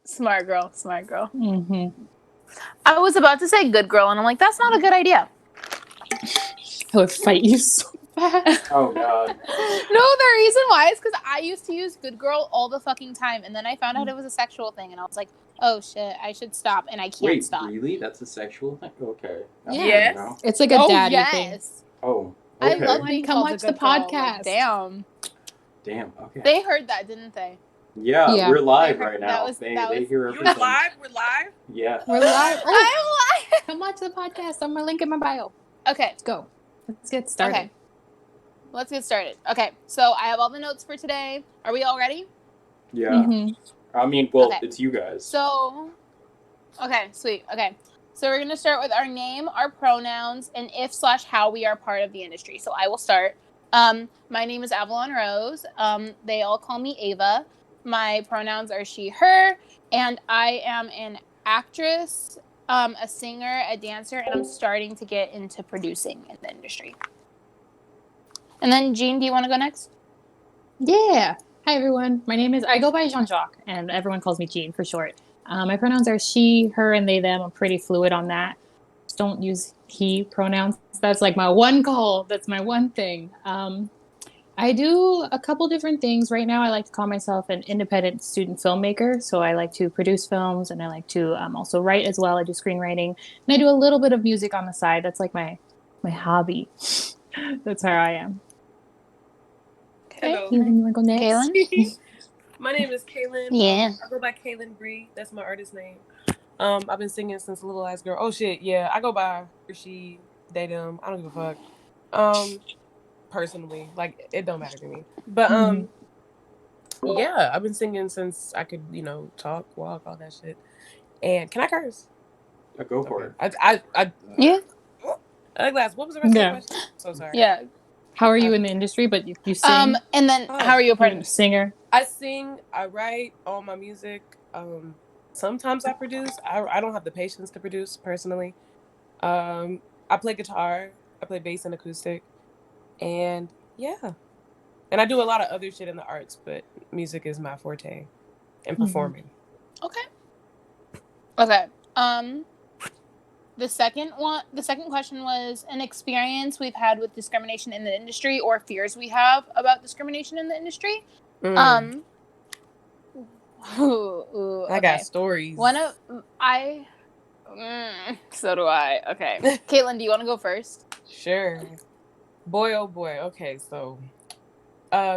Smart girl, smart girl. Mm-hmm. I was about to say good girl, and I'm like, that's not a good idea. I would fight you so fast. Oh God. No, the reason why is because I used to use good girl all the fucking time, and then I found out it was a sexual thing, and I was like, oh shit, I should stop, and I can't Wait, stop. really? That's a sexual thing? Okay. That's Yes. good to know. It's like a daddy thing. Yes. Oh, I okay. love being Come called a watch good the girl. Like, podcast. damn. Damn, okay. They heard that, didn't they? Yeah, we're live They heard- right now. that was- they that was- hear You everything. live? We're live? Yeah. We're live. Oh, I'm live. come watch the podcast. I'm gonna link in my bio. Okay. Let's go. Let's get started. Okay. Let's get started. Okay, so I have all the notes for today. Are we all ready? Yeah. Mm-hmm. I mean, well, Okay. it's you guys. So, okay, sweet. Okay, so we're gonna start with our name, our pronouns, and if/how we are part of the industry. So I will start. My name is Avalon Rose. They all call me Ava. My pronouns are she, her, and I am an actress, a singer, a dancer, and I'm starting to get into producing in the industry. And then, Jean, do you want to go next? Yeah. Hi, everyone. My name is, I go by Jean-Jacques, and everyone calls me Jean for short. My pronouns are she, her, and they, them. I'm pretty fluid on that. Just don't use he pronouns. That's like my one call. That's my one thing. I do a couple different things. Right now, I like to call myself an independent student filmmaker. So I like to produce films, and I like to also write as well. I do screenwriting, and I do a little bit of music on the side. That's like my hobby. That's how I am. Hello. Kaylin, you want to go next? Kaylin? My name is Kaylin. Yeah. I go by Kaylin Bree. That's my artist name. I've been singing since a little ass girl. Oh shit, yeah. I go by she, they, them. I don't give a fuck. Personally, like it don't matter to me. But yeah, I've been singing since I could, talk, walk, all that shit. And can I curse? Go for it. Yeah. Glass. What was the rest of the question? So sorry. Yeah. How are you in the industry? But you sing. And then how are you a You're partner? a singer. I sing, I write all my music. Sometimes I produce. I don't have the patience to produce personally. I play guitar. I play bass and acoustic. And yeah. And I do a lot of other shit in the arts, but music is my forte and performing. Okay. The second question was an experience we've had with discrimination in the industry or fears we have about discrimination in the industry. I Okay. got stories. So do I. Okay. Caitlin, do you want to go first? Sure. Boy, oh boy. Okay, so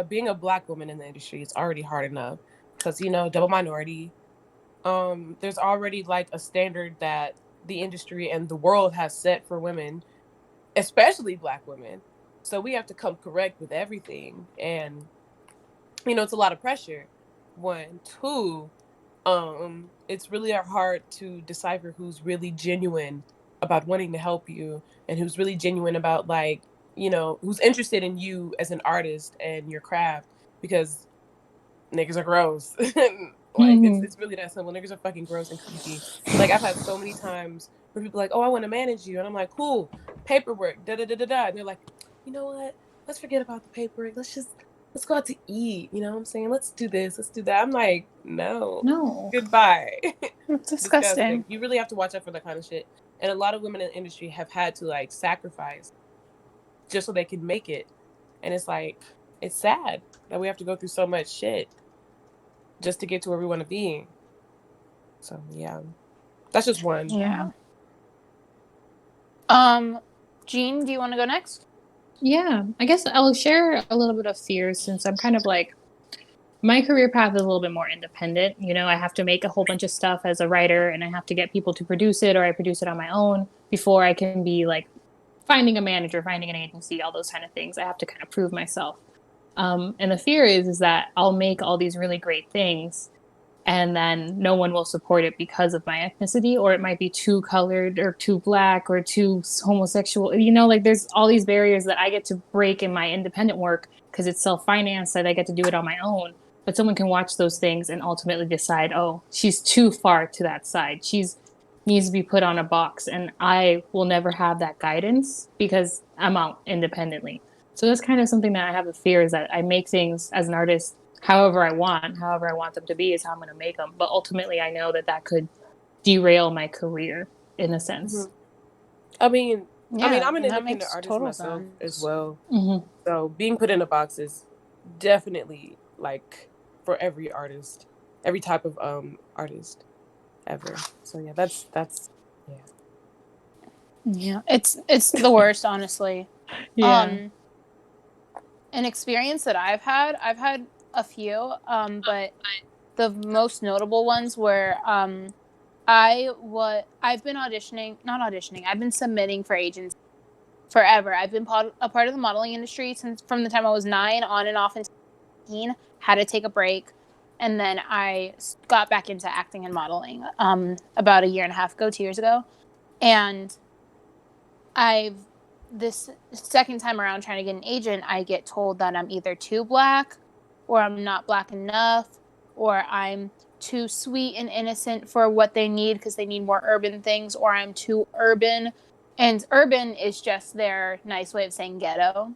being a Black woman in the industry is already hard enough because, double minority. There's already like a standard that the industry and the world has set for women, especially Black women. So we have to come correct with everything. And, it's a lot of pressure. 1, 2, it's really hard to decipher who's really genuine about wanting to help you and who's really genuine about like, who's interested in you as an artist and your craft, because niggas are gross. It's really that simple. Niggas are fucking gross and creepy. Like I've had so many times where people are like, oh, I want to manage you. And I'm like, cool, paperwork, da-da-da-da-da. And they're like, you know what? Let's forget about the paperwork. Let's go out to eat. You know what I'm saying? Let's do this. Let's do that. I'm like, no. Goodbye. It's disgusting. You really have to watch out for that kind of shit. And a lot of women in the industry have had to like sacrifice just so they can make it. And it's like, it's sad that we have to go through so much shit just to get to where we want to be. So yeah, that's just one. Yeah. Jean, do you want to go next? Yeah, I guess I'll share a little bit of fears since I'm kind of like, my career path is a little bit more independent. I have to make a whole bunch of stuff as a writer and I have to get people to produce it or I produce it on my own before I can be like finding a manager, finding an agency, all those kind of things. I have to kind of prove myself. And the fear is that I'll make all these really great things and then no one will support it because of my ethnicity, or it might be too colored or too Black or too homosexual. Like there's all these barriers that I get to break in my independent work because it's self-financed that I get to do it on my own. But someone can watch those things and ultimately decide, oh, she's too far to that side. She's needs to be put on a box. And I will never have that guidance because I'm out independently. So that's kind of something that I have a fear, is that I make things as an artist however I want them to be is how I'm going to make them. But ultimately, I know that could derail my career in a sense. Mm-hmm. I mean, Yeah, I'm an that independent makes artist total myself sense. as well. Mm-hmm. So being put in a box is definitely like for every artist, every type of artist ever. So yeah, that's yeah. Yeah, it's the worst, honestly. Yeah. Um, an experience that I've had a few, but the most notable ones were I've been not auditioning, I've been submitting for agents forever. I've been a part of the modeling industry since from the time I was 9 on and off until 18. Had to take a break, and then I got back into acting and modeling about a year and a half ago, 2 years ago, and I've this second time around trying to get an agent, I get told that I'm either too black or I'm not black enough or I'm too sweet and innocent for what they need because they need more urban things or I'm too urban. And urban is just their nice way of saying ghetto.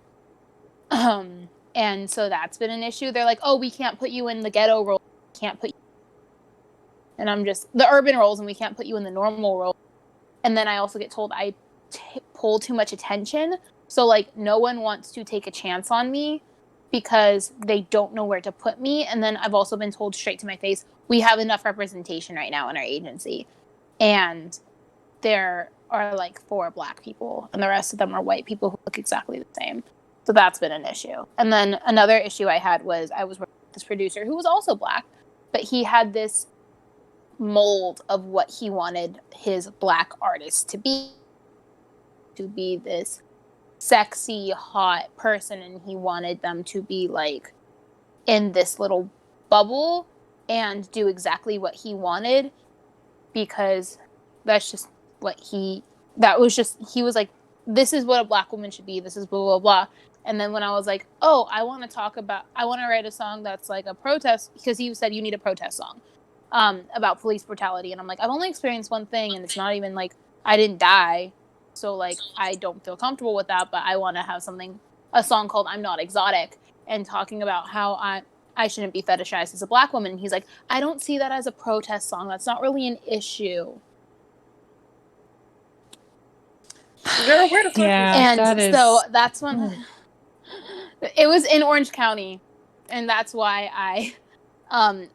And so that's been an issue. They're like, "Oh, we can't put you in the ghetto role. We can't put you." And I'm just the urban roles and we can't put you in the normal role. And then I also get told I pull too much attention. So like no one wants to take a chance on me because they don't know where to put me. And then I've also been told straight to my face, we have enough representation right now in our agency. And there are like 4 black people and the rest of them are white people who look exactly the same. So that's been an issue. And then another issue I had was I was working with this producer who was also black, but he had this mold of what he wanted his black artist to be this sexy hot person, and he wanted them to be like in this little bubble and do exactly what he wanted because that's just what he was like, this is what a black woman should be, this is blah blah blah. And then when I was like, oh, I want to write a song that's like a protest, because he said you need a protest song about police brutality, and I'm like, I've only experienced one thing and it's not even like I didn't die, so like I don't feel comfortable with that, but I want to have a song called I'm Not Exotic, and talking about how I shouldn't be fetishized as a black woman. And he's like, I don't see that as a protest song. That's not really an issue. Girl, where the fuck is Yeah, And that so is. that's when it was in Orange County, and that's why I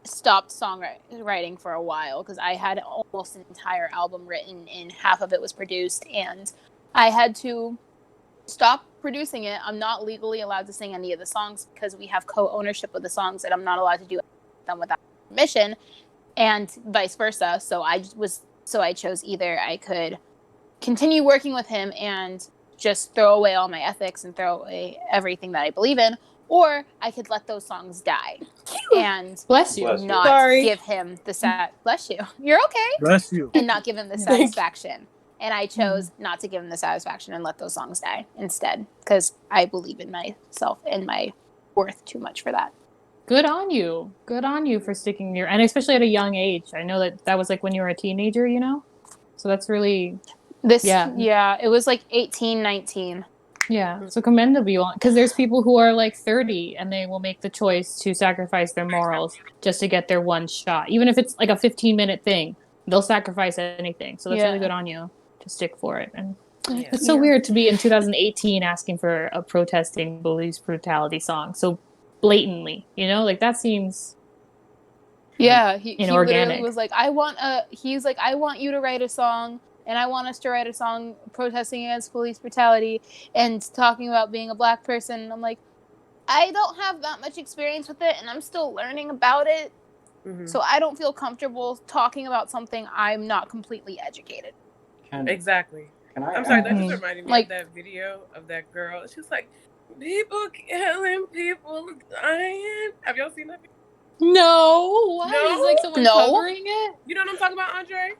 stopped songwriting for a while, because I had almost an entire album written and half of it was produced, and I had to stop producing it. I'm not legally allowed to sing any of the songs because we have co-ownership of the songs, and I'm not allowed to do them without permission, and vice versa. So I chose either I could continue working with him and just throw away all my ethics and throw away everything that I believe in, or I could let those songs die and Bless you. Bless you. not Sorry. give him the bless you. You're okay. Bless you. And not give him the Thank you. satisfaction. And I chose not to give him the satisfaction and let those songs die instead, because I believe in myself and my worth too much for that. Good on you. Good on you for sticking your, and especially at a young age. I know that was like when you were a teenager, you know? So that's really, It was like 18, 19. yeah. So commendable on, because there's people who are like 30 and they will make the choice to sacrifice their morals just to get their one shot. Even if it's like a 15-minute thing, they'll sacrifice anything. So that's really good on you to stick for it. And Yeah. it's so weird to be in 2018 asking for a protesting police brutality song so blatantly, you know? Like that seems Yeah, he literally inorganic. was like, he's like, I want you to write a song, and I want us to write a song protesting against police brutality and talking about being a black person. And I'm like, I don't have that much experience with it, and I'm still learning about it. Mm-hmm. So I don't feel comfortable talking about something I'm not completely educated. Exactly. I'm sorry, that just reminded me of that video of that girl. She's like, people killing, people dying. Have y'all seen that video? No, what? No? Is like someone covering it? You know what I'm talking about, Andre?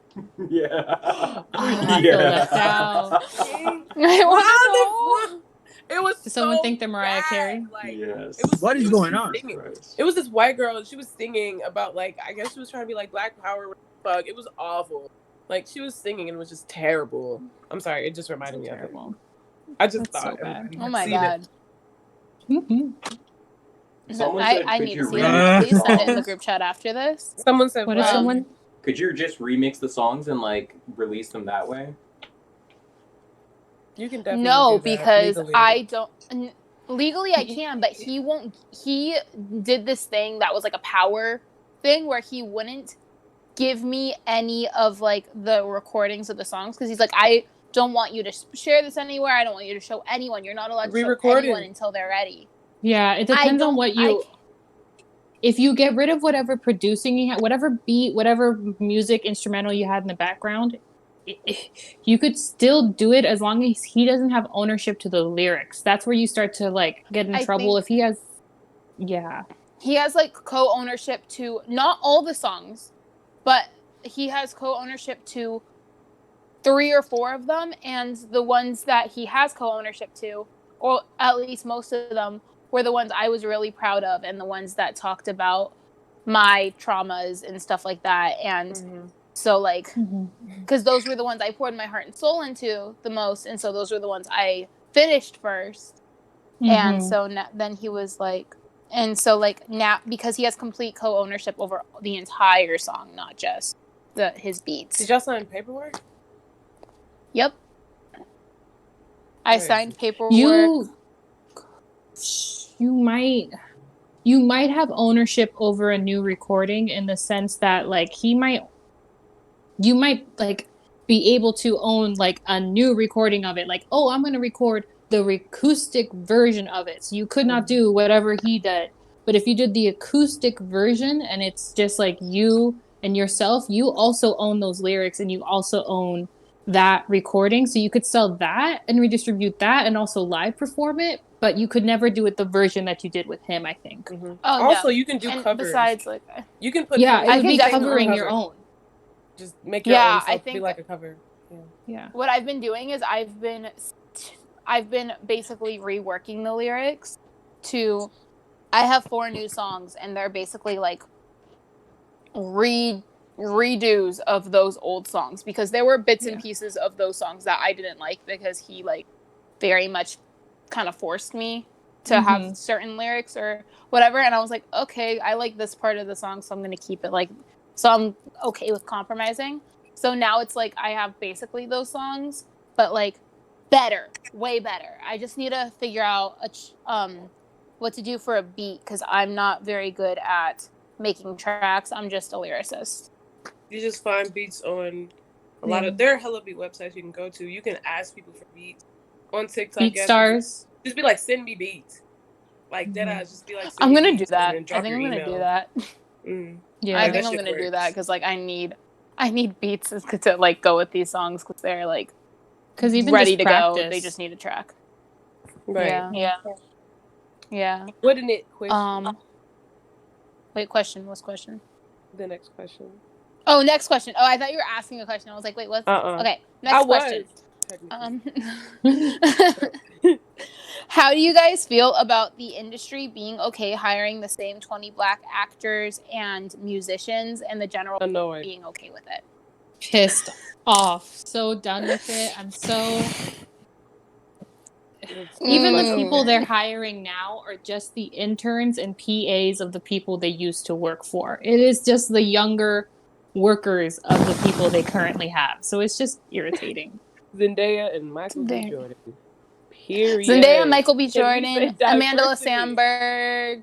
Yeah. I feel left out. I want to know. It was Does someone think they're Mariah Carey? Like, yes. What is going on? It was this white girl. She was singing about, like, I guess she was trying to be like Black Power. Fuck, it was awful. Like, she was singing and it was just terrible. I'm sorry, it just reminded me of it. I just thought. So bad. Oh my god. Mm-hmm. Someone said, I could need to you see that. remix the Please send it in the songs? group chat after this. Someone said, What is "Wow." someone? Could you just remix the songs and like release them that way? You can definitely No, do that because legally. I don't legally I can, but he won't. He did this thing that was like a power thing where he wouldn't give me any of like the recordings of the songs because he's like, I don't want you to share this anywhere. I don't want you to show anyone. You're not allowed to show Re-record anyone it. until they're ready. Yeah, it I depends on don't. what you. If you get rid of whatever producing you had, whatever beat, whatever music instrumental you had in the background, you could still do it as long as he doesn't have ownership to the lyrics. That's where you start to like get in I trouble think if he has. Yeah. he has like co-ownership to not all the songs, but he has co-ownership to 3 or 4 of them, and the ones that he has co-ownership to, or at least most of them, were the ones I was really proud of, and the ones that talked about my traumas and stuff like that. And so, like, because those were the ones I poured my heart and soul into the most, and so those were the ones I finished first. And so then he was like, and so like now because he has complete co-ownership over the entire song, not just his beats. Did y'all sign paperwork? Yep. I Right. signed paperwork. You might have ownership over a new recording in the sense that like you might like be able to own like a new recording of it. Like, oh, I'm gonna record the acoustic version of it. So you could not do whatever he did. But if you did the acoustic version and it's just like you and yourself, you also own those lyrics and you also own that recording. So you could sell that and redistribute that and also live perform it. But you could never do it the version that you did with him, I think. Oh, Also, no. you can do And covers. besides, like, You can put Yeah, it covers. would can be definitely covering cover. your own. Just make your Yeah, own I stuff be think- like a cover. Yeah. what I've been doing is I've been basically reworking the lyrics to. I have 4 new songs, and they're basically like redos of those old songs because there were bits and pieces of those songs that I didn't like because he like very much kind of forced me to have certain lyrics or whatever, and I was like, okay, I like this part of the song, so I'm gonna keep it like, so I'm okay with compromising. So now it's like I have basically those songs, but like better, way better. I just need to figure out what to do for a beat because I'm not very good at making tracks. I'm just a lyricist. You just find beats on a lot of. There are hella beat websites you can go to. You can ask people for beats on TikTok. Beat stars. Just be like, send me beats. Like deadass, just be like, I'm gonna do that. I think I'm gonna do that. Yeah, I think I'm gonna do that because like I need beats to like go with these songs because they're like even ready just to practice. go. They just need a track. Right. Yeah. Wouldn't it quiz? Wait, question. What's question? The next question. Oh, next question. Oh, I thought you were asking a question. I was like, wait, what's okay? Next question. How do you guys feel about the industry being okay hiring the same 20 Black actors and musicians and the general being okay with it? Pissed off. So done with it. I'm so... Even the people they're hiring now are just the interns and PAs of the people they used to work for. It is just the younger workers of the people they currently have. So it's just irritating. Zendaya and Michael B. Jordan. Period. Zendaya, Michael B. Jordan, Amanda Sandberg,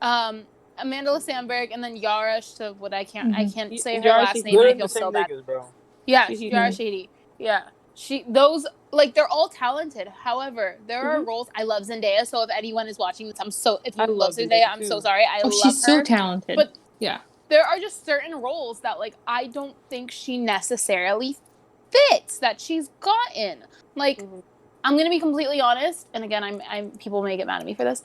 Amanda Sandberg, and then Yara. So what I can't say her last name. I feel so bad. Yeah, Yara Shahidi. Yeah, those like they're all talented. However, there are roles. I love Zendaya. So if anyone is watching this, if you love Zendaya, I'm so sorry. I love her. She's so talented. But yeah, there are just certain roles that like I don't think she necessarily fits that she's gotten. Like I'm gonna be completely honest, and again, I'm people may get mad at me for this.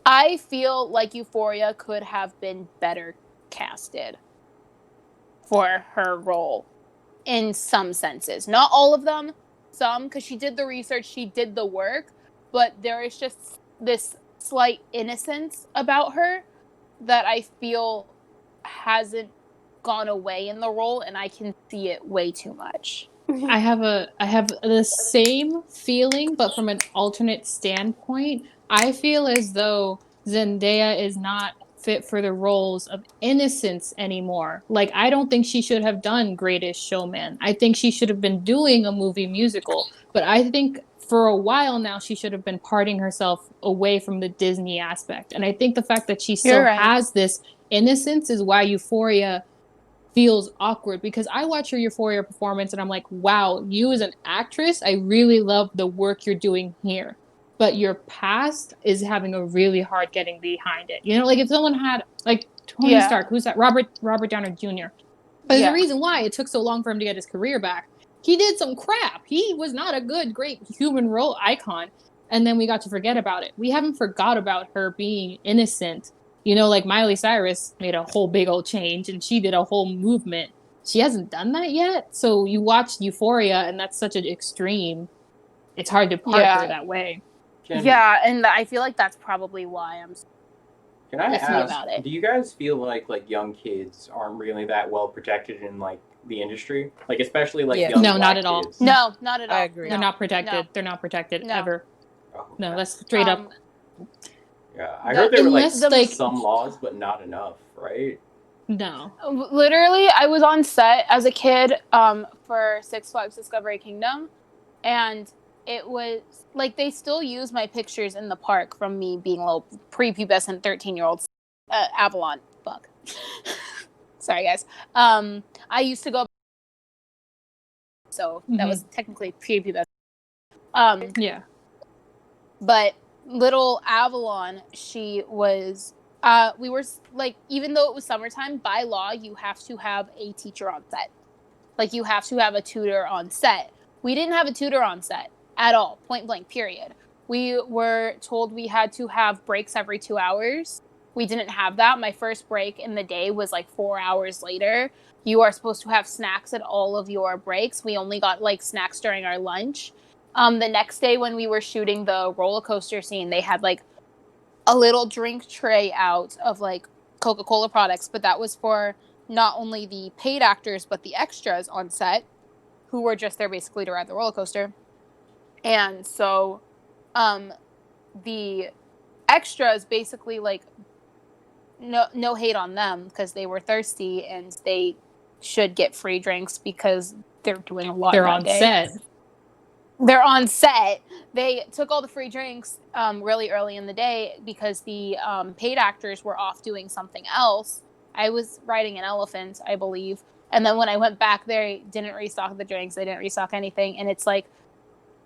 I feel like Euphoria could have been better casted for her role in some senses. Not all of them, some, because she did the research, she did the work, but there is just this slight innocence about her that I feel hasn't gone away in the role, and I can see it way too much. I have the same feeling, but from an alternate standpoint. I feel as though Zendaya is not fit for the roles of innocence anymore. Like, I don't think she should have done Greatest Showman. I think she should have been doing a movie musical. But I think for a while now, she should have been parting herself away from the Disney aspect. And I think the fact that she You're still right. has this innocence is why Euphoria feels awkward, because I watch her Euphoria performance and I'm like, wow, you as an actress, I really love the work you're doing here. But your past is having a really hard getting behind it. You know, like if someone had like Tony Yeah. Stark, who's that? Robert Downer Jr. But there's a Yeah. reason why it took so long for him to get his career back. He did some crap. He was not a good, great human role icon. And then we got to forget about it. We haven't forgot about her being innocent. You know, like Miley Cyrus made a whole big old change and she did a whole movement. She hasn't done that yet. So you watch Euphoria and that's such an extreme. It's hard to part her Yeah. that way. Yeah, and I feel like that's probably why I'm Can I iffy ask, about it. do you guys feel like young kids aren't really that well protected in like the industry? Like especially like Yeah. young No, black not at all. kids? No, not at all. I agree. They're No. not protected. No. They're not protected No. ever. Oh, No, okay. that's straight up. Yeah, I heard there were like Unless like some laws, but not enough, right? no. Literally, I was on set as a kid for Six Flags Discovery Kingdom, and it was like they still use my pictures in the park from me being a little prepubescent 13-year-old Avalon bug. Sorry, guys. I used to go, so that was technically prepubescent. Yeah. But little Avalon, she was. We were like, even though it was summertime, by law, you have to have a teacher on set. Like, you have to have a tutor on set. We didn't have a tutor on set at all, point blank, period. We were told we had to have breaks every 2 hours. We didn't have that. My first break in the day was like 4 hours later. You are supposed to have snacks at all of your breaks. We only got like snacks during our lunch. The next day when we were shooting the roller coaster scene, they had like a little drink tray out of like Coca-Cola products, but that was for not only the paid actors but the extras on set who were just there basically to ride the roller coaster. And so the extras basically, like, no hate on them because they were thirsty and they should get free drinks because they're doing a lot They're that on day. set. They're on set. They took all the free drinks really early in the day because the paid actors were off doing something else. I was riding an elephant, I believe. And then when I went back, they didn't restock the drinks. They didn't restock anything. And it's like,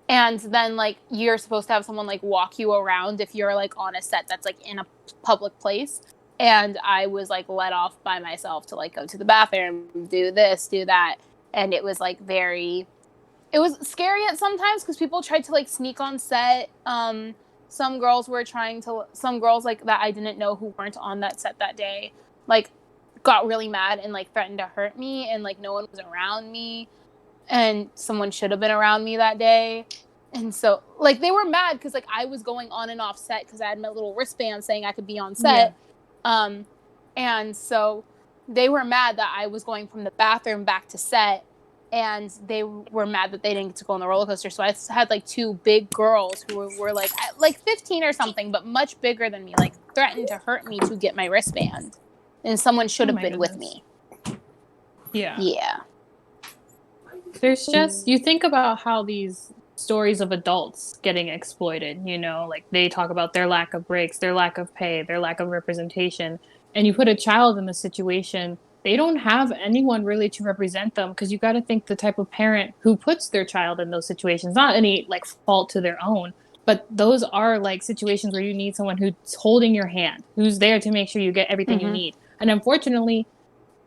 and then like you're supposed to have someone like walk you around if you're like on a set that's like in a public place. And I was like let off by myself to like go to the bathroom, do this, do that. And it was like it was scary at sometimes because people tried to like sneak on set. Some girls like that I didn't know who weren't on that set that day, like got really mad and like threatened to hurt me, and like no one was around me, and someone should have been around me that day. And so like they were mad because like I was going on and off set because I had my little wristband saying I could be on set. Yeah. And so they were mad that I was going from the bathroom back to set. And they were mad that they didn't get to go on the roller coaster. So I had like two big girls who were like 15 or something, but much bigger than me, like threatened to hurt me to get my wristband. And someone should have been with me. Yeah. Yeah. There's just, you think about how these stories of adults getting exploited, you know, like they talk about their lack of breaks, their lack of pay, their lack of representation. And you put a child in the situation, they don't have anyone really to represent them, because you got to think the type of parent who puts their child in those situations, not any like fault to their own, but those are like situations where you need someone who's holding your hand, who's there to make sure you get everything you need. And unfortunately,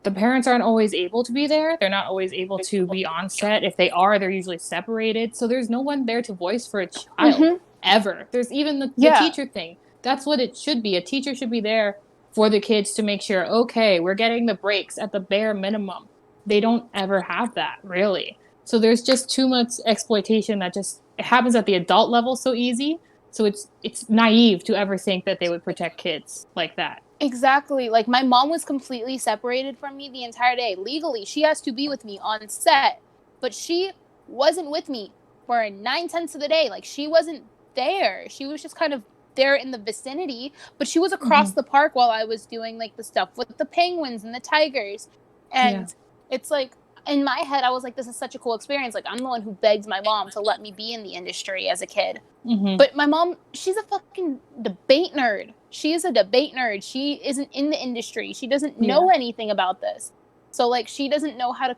the parents aren't always able to be there. They're not always able to be on set. If they are, they're usually separated. So there's no one there to voice for a child ever. There's even the teacher thing. That's what it should be. A teacher should be there for the kids to make sure, okay, we're getting the breaks at the bare minimum. They don't ever have that, really. So there's just too much exploitation that just it happens at the adult level so easy. So it's naive to ever think that they would protect kids like that. Exactly. Like, my mom was completely separated from me the entire day. Legally, she has to be with me on set, but she wasn't with me for 9/10 of the day. Like, she wasn't there. She was just kind of there in the vicinity, but she was across the park while I was doing like the stuff with the penguins and the tigers. And it's like, in my head, I was like, this is such a cool experience. Like, I'm the one who begged my mom to let me be in the industry as a kid. But my mom, she's a fucking debate nerd. She is a debate nerd. She isn't in the industry. She doesn't know anything about this. So, like, she doesn't know how to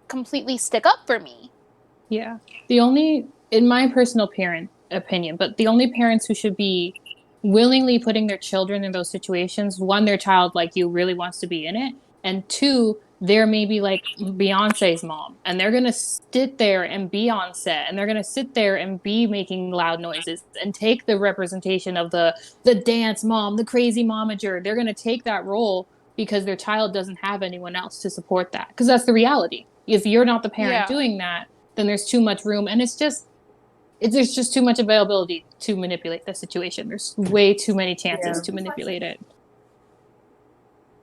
completely stick up for me. Yeah. The only, in my personal opinion, but the only parents who should be willingly putting their children in those situations, one, their child like you really wants to be in it, and two, they're maybe like Beyonce's mom, and they're gonna sit there and be on set, and they're gonna sit there and be making loud noises and take the representation of the dance mom, the crazy momager. They're gonna take that role because their child doesn't have anyone else to support that. Because that's the reality. If you're not the parent doing that, then there's too much room, and there's just too much availability to manipulate the situation. There's way too many chances to manipulate it.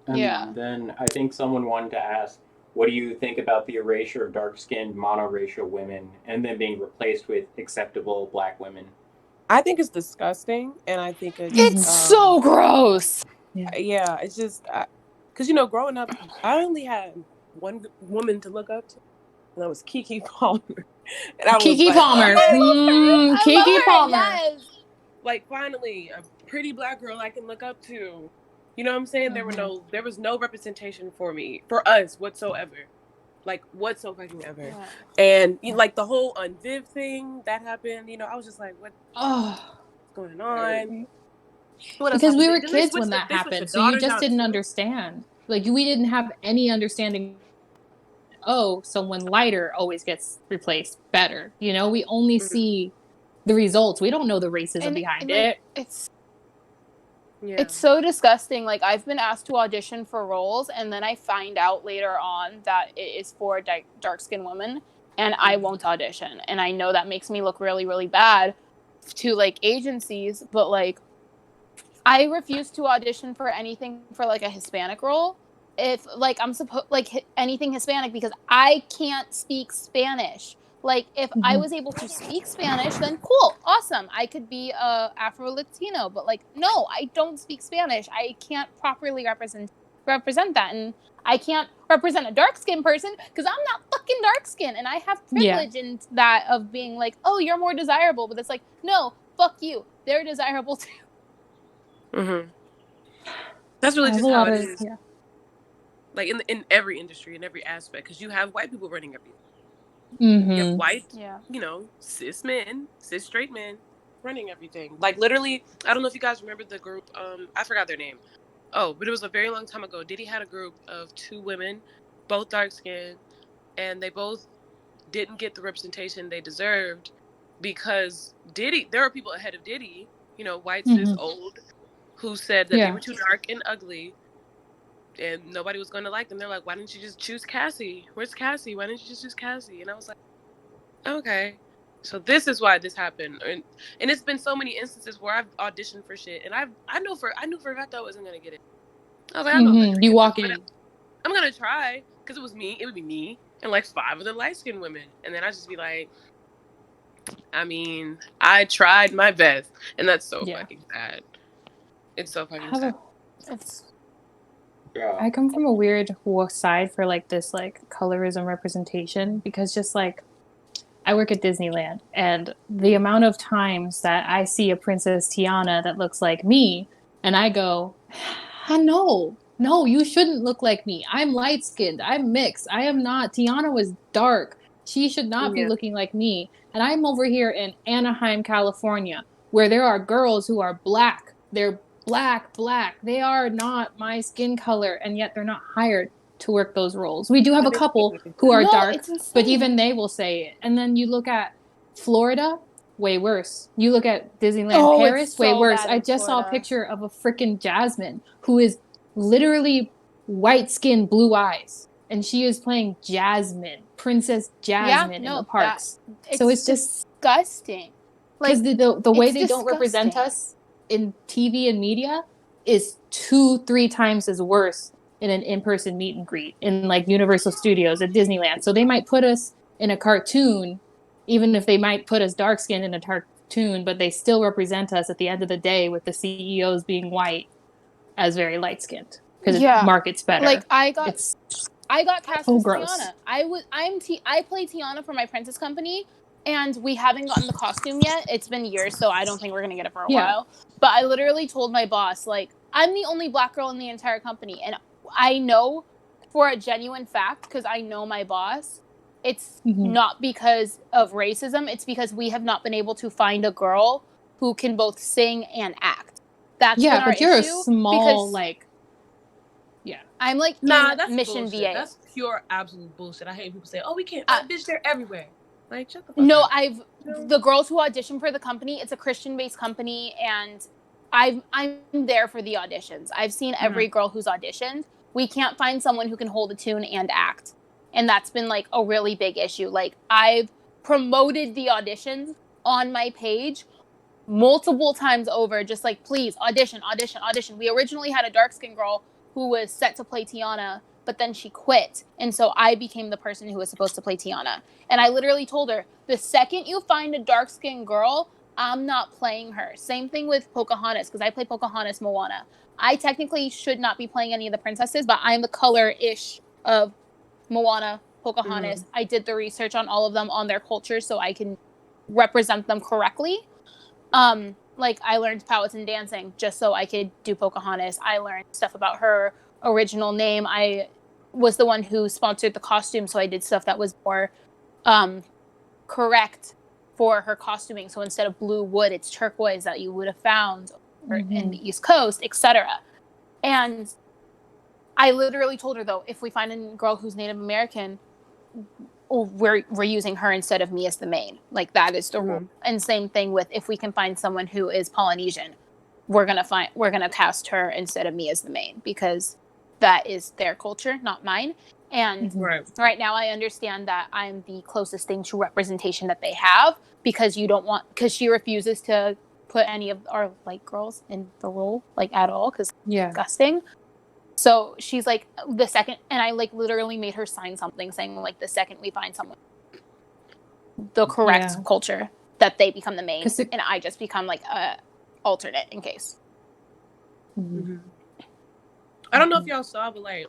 And then I think someone wanted to ask, what do you think about the erasure of dark-skinned monoracial women and then being replaced with acceptable black women? I think it's disgusting, and I think it's so gross. Yeah, it's just because growing up, I only had one woman to look up to, and that was Keke Palmer. And I Keke was like, Palmer. Keke Palmer. Yes. Like, finally, a pretty black girl I can look up to. You know what I'm saying? There was no representation for us whatsoever. Like, whatsoever. Yeah. And like the whole Unviv thing that happened, I was just like, what's going on? Because we were kids when that happened, so you just didn't understand. Like, we didn't have any understanding. Oh, someone lighter always gets replaced better. We only see the results. We don't know the racism behind it. It's so disgusting. Like, I've been asked to audition for roles, and then I find out later on that it is for a dark-skinned woman, and I won't audition. And I know that makes me look really, really bad to, like, agencies, but, like, I refuse to audition for anything for, like, a Hispanic role. If, like, I'm supposed, like, anything Hispanic, because I can't speak Spanish. Like, if I was able to speak Spanish, then cool, awesome. I could be a Afro-Latino, but, like, no, I don't speak Spanish. I can't properly represent that, and I can't represent a dark-skinned person because I'm not fucking dark-skinned, and I have privilege in that of being like, oh, you're more desirable, but it's like, no, fuck you. They're desirable too. That's really just how it is. Yeah. Like, in every industry, in every aspect, because you have white people running everything. You have white, cis men, cis straight men running everything. Like, literally, I don't know if you guys remember the group. I forgot their name. Oh, but it was a very long time ago. Diddy had a group of 2 women, both dark skinned, and they both didn't get the representation they deserved because Diddy. There were people ahead of Diddy, white, cis, old, who said that they were too dark and ugly. And nobody was going to like them. They're like, why didn't you just choose Cassie? Where's Cassie? Why didn't you just choose Cassie? And I was like, okay. So this is why this happened. And it's been so many instances where I've auditioned for shit. And I knew for a fact I wasn't going to get it. I was like, I know you walk in. I'm going to try. Because it was me. It would be me. And like 5 of the light-skinned women. And then I'd just be like, I mean, I tried my best. And that's so fucking sad. It's so fucking sad. I come from a weird side for like this like colorism representation because just like I work at Disneyland and the amount of times that I see a Princess Tiana that looks like me and I go, no, you shouldn't look like me. I'm light skinned. I'm mixed. I am not. Tiana was dark. She should not be looking like me. And I'm over here in Anaheim, California, where there are girls who are black. They're black. They are not my skin color, and yet they're not hired to work those roles. We do have a couple who are dark, but even they will say it. And then you look at Florida, way worse. You look at Disneyland Paris, way worse. I just saw a picture of a freaking Jasmine who is literally white skin, blue eyes. And she is playing Jasmine, Princess Jasmine in the parks. So it's just disgusting. Because the way they don't represent us in TV and media is 2-3 times as worse in an in-person meet and greet in like Universal Studios at Disneyland. So they might put us in a cartoon, even if they might put us dark-skinned in a cartoon, but they still represent us at the end of the day with the CEOs being white as very light skinned because it markets better. Like I got cast so as gross. Tiana. I play Tiana for my princess company, and we haven't gotten the costume yet. It's been years, so I don't think we're gonna get it for a while. But I literally told my boss, like, I'm the only black girl in the entire company, and I know for a genuine fact, because I know my boss, it's not because of racism. It's because we have not been able to find a girl who can both sing and act. That's been our but you're issue a small because yeah. I'm like Nah, in that's Mission bullshit. VA. That's pure absolute bullshit. I hate people say, "Oh, we can't find bitch. They're everywhere." Like, shut the fuck No, up. the girls who audition for the company. It's a Christian-based company, and I'm there for the auditions. I've seen every girl who's auditioned. We can't find someone who can hold a tune and act, and that's been like a really big issue. Like I've promoted the auditions on my page multiple times over, just like, please audition, audition, audition. We originally had a dark skinned girl who was set to play Tiana, but then she quit. And so I became the person who was supposed to play Tiana. And I literally told her, the second you find a dark skinned girl, I'm not playing her. Same thing with Pocahontas, because I play Pocahontas Moana. I technically should not be playing any of the princesses, but I'm the color-ish of Moana, Pocahontas. I did the research on all of them, on their cultures, so I can represent them correctly. Like I learned Powhatan dancing just so I could do Pocahontas. I learned stuff about her original name. I was the one who sponsored the costume, so I did stuff that was more correct for her costuming. So instead of blue wood, it's turquoise that you would have found in the East Coast, etc. And I literally told her, though, if we find a girl who's Native American, we're using her instead of me as the main. Like that is the rule. And same thing with if we can find someone who is Polynesian, we're gonna cast her instead of me as the main, because that is their culture, not mine. And right now I understand that I'm the closest thing to representation that they have, because she refuses to put any of our white girls in the role, like at all, because disgusting. So she's like, the second, and I like literally made her sign something saying like, the second we find someone the correct culture, that they become the main, and I just become like a alternate in case. I don't know if y'all saw, but like,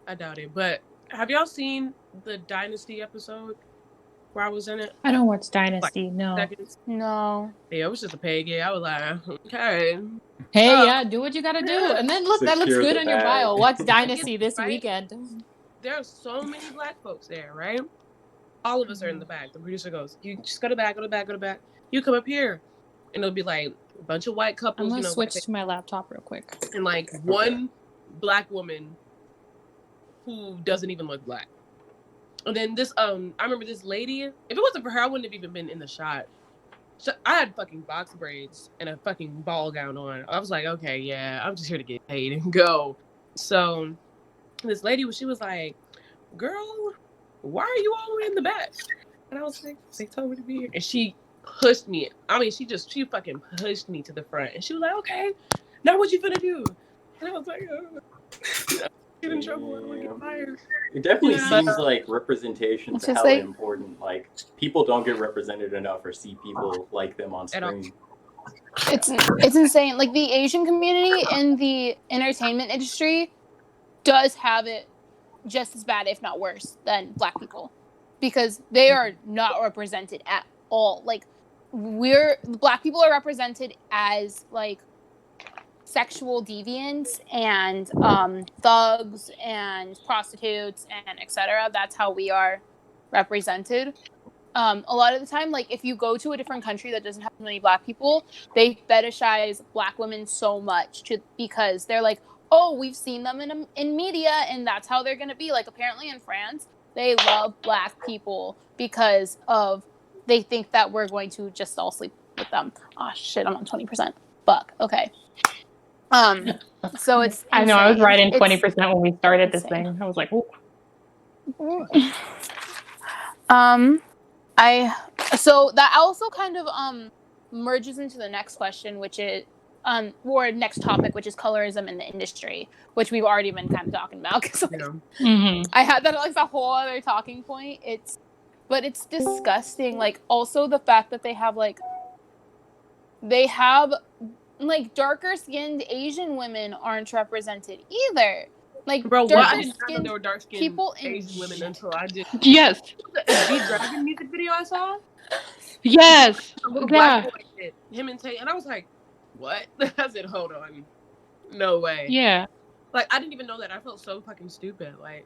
I doubt it. But have y'all seen the Dynasty episode where I was in it? I don't watch Dynasty. No. No. Yeah, it was just a pay gig. I was like, okay. Hey, do what you gotta do, and then look, that looks good on your bio. Watch Dynasty this weekend. There are so many black folks there, right? All of us are in the back. The producer goes, "You just go to the back, go to the back, go to the back. You come up here," and it'll be like a bunch of white couples. I'm gonna switch to my laptop real quick. And like one black woman who doesn't even look black. And then this, I remember this lady. If it wasn't for her, I wouldn't have even been in the shot. So I had fucking box braids and a fucking ball gown on. I was like, okay, yeah, I'm just here to get paid and go. So this lady, she was like, "Girl, why are you all the way in the back?" And I was like, "They told me to be here." And she pushed me. I mean, she fucking pushed me to the front. And she was like, "Okay, now what you finna do?" And I was like, get in trouble. I don't want to get fired. It definitely seems like representation is hella important. Like, people don't get represented enough or see people like them on screen. It's insane. Like, the Asian community in the entertainment industry does have it just as bad, if not worse, than black people, because they are not represented at all. Like, black people are represented as like sexual deviants and thugs and prostitutes and etc. That's how we are represented. A lot of the time, like if you go to a different country that doesn't have many black people, they fetishize black women so much because they're like, oh, we've seen them in media and that's how they're gonna be. Like apparently in France, they love black people because they think that we're going to just all sleep with them. Oh shit, I'm on 20%. Fuck. Okay. So it's insane. I know I was right in 20% when we started this thing. I was like, ooh. So that also kind of merges into the next question, which is or next topic, which is colorism in the industry, which we've already been kind of talking about. Cause, like, I had that like a whole other talking point. but it's disgusting. Like, also the fact that they have like darker skinned Asian women aren't represented either. Like, Bro, what? I darker did not know skinned there were dark skinned people in Asian women until I did Yes. a G Dragon music video I saw. Yes. A little Yeah. black boy did him and Tay, and I was like, what? I said, hold on, no way. Yeah. Like, I didn't even know that. I felt so fucking stupid. Like,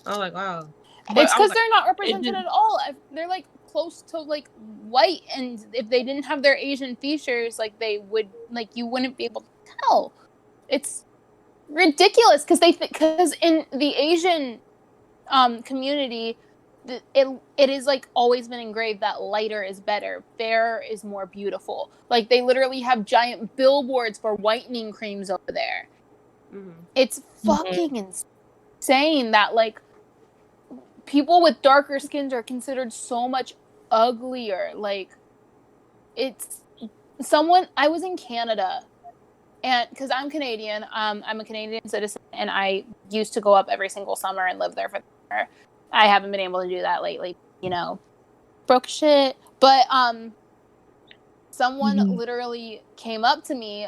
I was like, wow. But It's I was because like, they're not represented did- at all. They're like close to like white, and if they didn't have their Asian features, like they would, like you wouldn't be able to tell. It's ridiculous because in the Asian community, it is like always been engraved that lighter is better, fairer is more beautiful. Like they literally have giant billboards for whitening creams over there. mm-hmm. It's fucking insane that like people with darker skins are considered so much uglier. Like, it's I was in Canada, and because I'm Canadian, I'm a Canadian citizen, and I used to go up every single summer and live there for the summer. I haven't been able to do that lately, broke shit. But someone literally came up to me,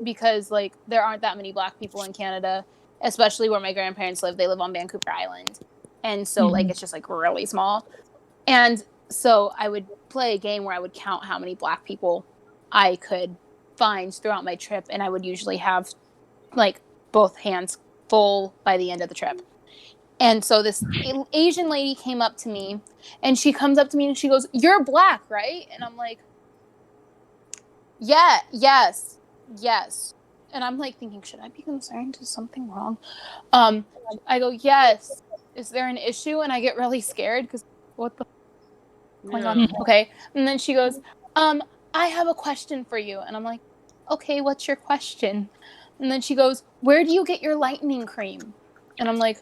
because like there aren't that many black people in Canada, especially where my grandparents live. They live on Vancouver Island, and so like it's just like really small. And so I would play a game where I would count how many black people I could find throughout my trip, and I would usually have like both hands full by the end of the trip. And so this Asian lady came up to me, and she comes up to me and she goes, "You're black, right?" And I'm like, "Yeah, yes." And I'm like thinking, should I be concerned? Is something wrong? I go, "Yes. Is there an issue?" And I get really scared because what the going on? Okay. And then she goes, I have a question for you. And I'm like, okay, what's your question? And then she goes, where do you get your lightning cream? And I'm like,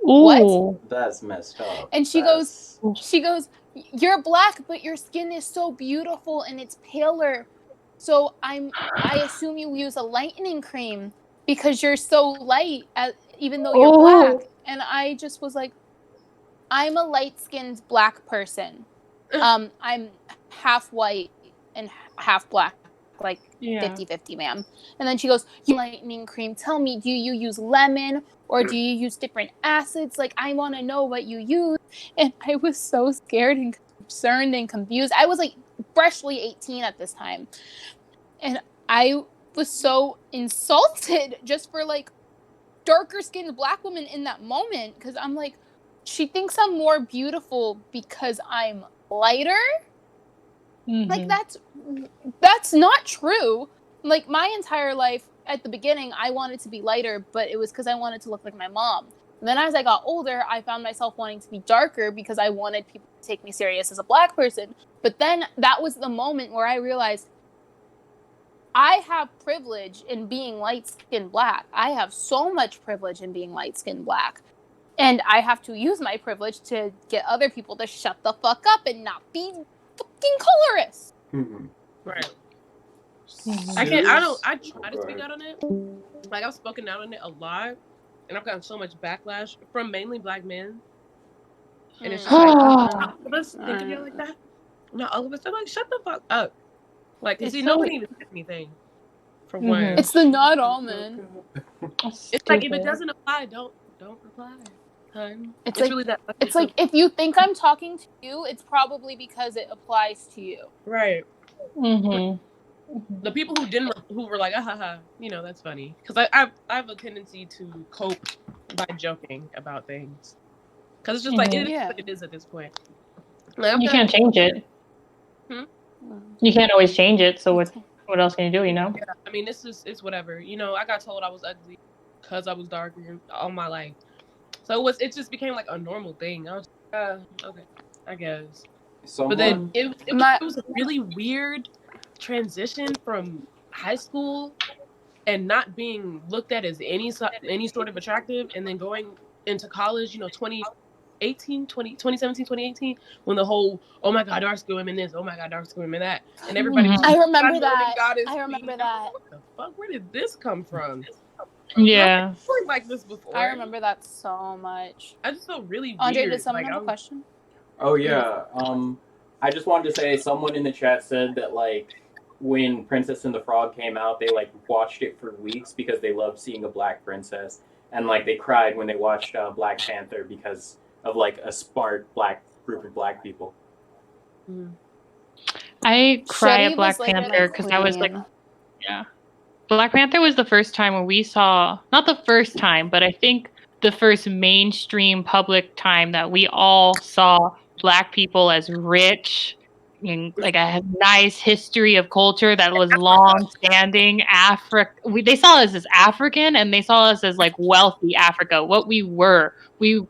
what? Ooh. That's messed up. And she goes, you're black, but your skin is so beautiful and it's paler. So I assume you use a lightning cream because you're so light, even though you're black. And I just was like, I'm a light-skinned black person. I'm half white and half black, like 50-50, ma'am. And then she goes, you lightning cream. Tell me, do you use lemon or do you use different acids? Like, I want to know what you use. And I was so scared and concerned and confused. I was like freshly 18 at this time. And I was so insulted just for like darker skinned black women in that moment, because I'm like, she thinks I'm more beautiful because I'm lighter. Like that's not true. Like my entire life at the beginning I wanted to be lighter, but it was because I wanted to look like my mom. And then as I got older, I found myself wanting to be darker because I wanted people to take me serious as a black person. But then that was the moment where I realized I have privilege in being light-skinned black. I have so much privilege in being light-skinned black. And I have to use my privilege to get other people to shut the fuck up and not be fucking colorist. Right. I try to speak out on it. Like, I've spoken out on it a lot. And I've gotten so much backlash from mainly black men. And it's just like, not all of us think of you like that. Not all of us. I'm like, shut the fuck up. Like, see, nobody even said anything. For one. It's the not all men. It's like, if it doesn't apply, don't reply, hun. It's like, really that. It's like, if you think I'm talking to you, it's probably because it applies to you. Right. The people who were like, that's funny. Because I have a tendency to cope by joking about things. Because it's just like, it is what it is at this point. Like, you can't change it. You can't always change it. So what else can you do, Yeah, I mean, it's whatever. I got told I was ugly because I was darker all my life. So it just became like a normal thing. I was like, okay, I guess. But then it was a really weird transition from high school and not being looked at as any sort of attractive, and then going into college, 2017, 2018, when the whole, oh my god, dark skin women this, oh my god, dark skin women that, and everybody was I remember that. God is I remember that. What the fuck? Where did this come from? Yeah. Feeling like this before. I remember that so much. I just felt really Andre, weird. did someone like, have a question? Oh yeah. I just wanted to say someone in the chat said that like when Princess and the Frog came out, they like watched it for weeks because they loved seeing a black princess, and like they cried when they watched Black Panther because of like a smart black group of black people. I cry Shetty at Black was like Panther my because I was like, queen. yeah. Black Panther was the first time when we saw, not the first time, but I think the first mainstream public time that we all saw black people as rich and like a nice history of culture that was long standing. They saw us as African and they saw us as like wealthy Africa, what we were. We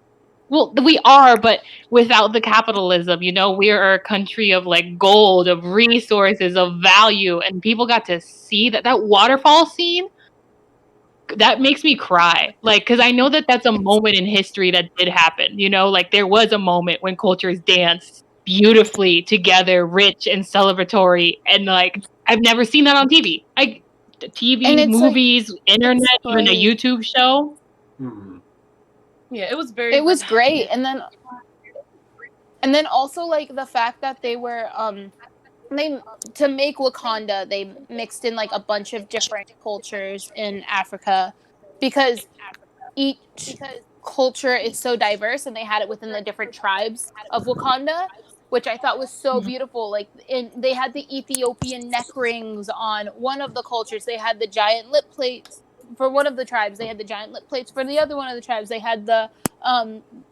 are, but without the capitalism, we are a country of like gold, of resources, of value, and people got to see that waterfall scene. That makes me cry, like, because I know that that's a moment in history that did happen. Like there was a moment when cultures danced beautifully together, rich and celebratory, and like I've never seen that on TV. And TV, it's like movies, internet, it's even a great. YouTube show. Yeah, it was very. It was great, and then also like the fact that they were they to make Wakanda, they mixed in like a bunch of different cultures in Africa because each culture is so diverse and they had it within the different tribes of Wakanda, which I thought was so beautiful. Like they had the Ethiopian neck rings on one of the cultures. They had the giant lip plates for one of the tribes. They had the giant lip plates for the other one of the tribes. They had the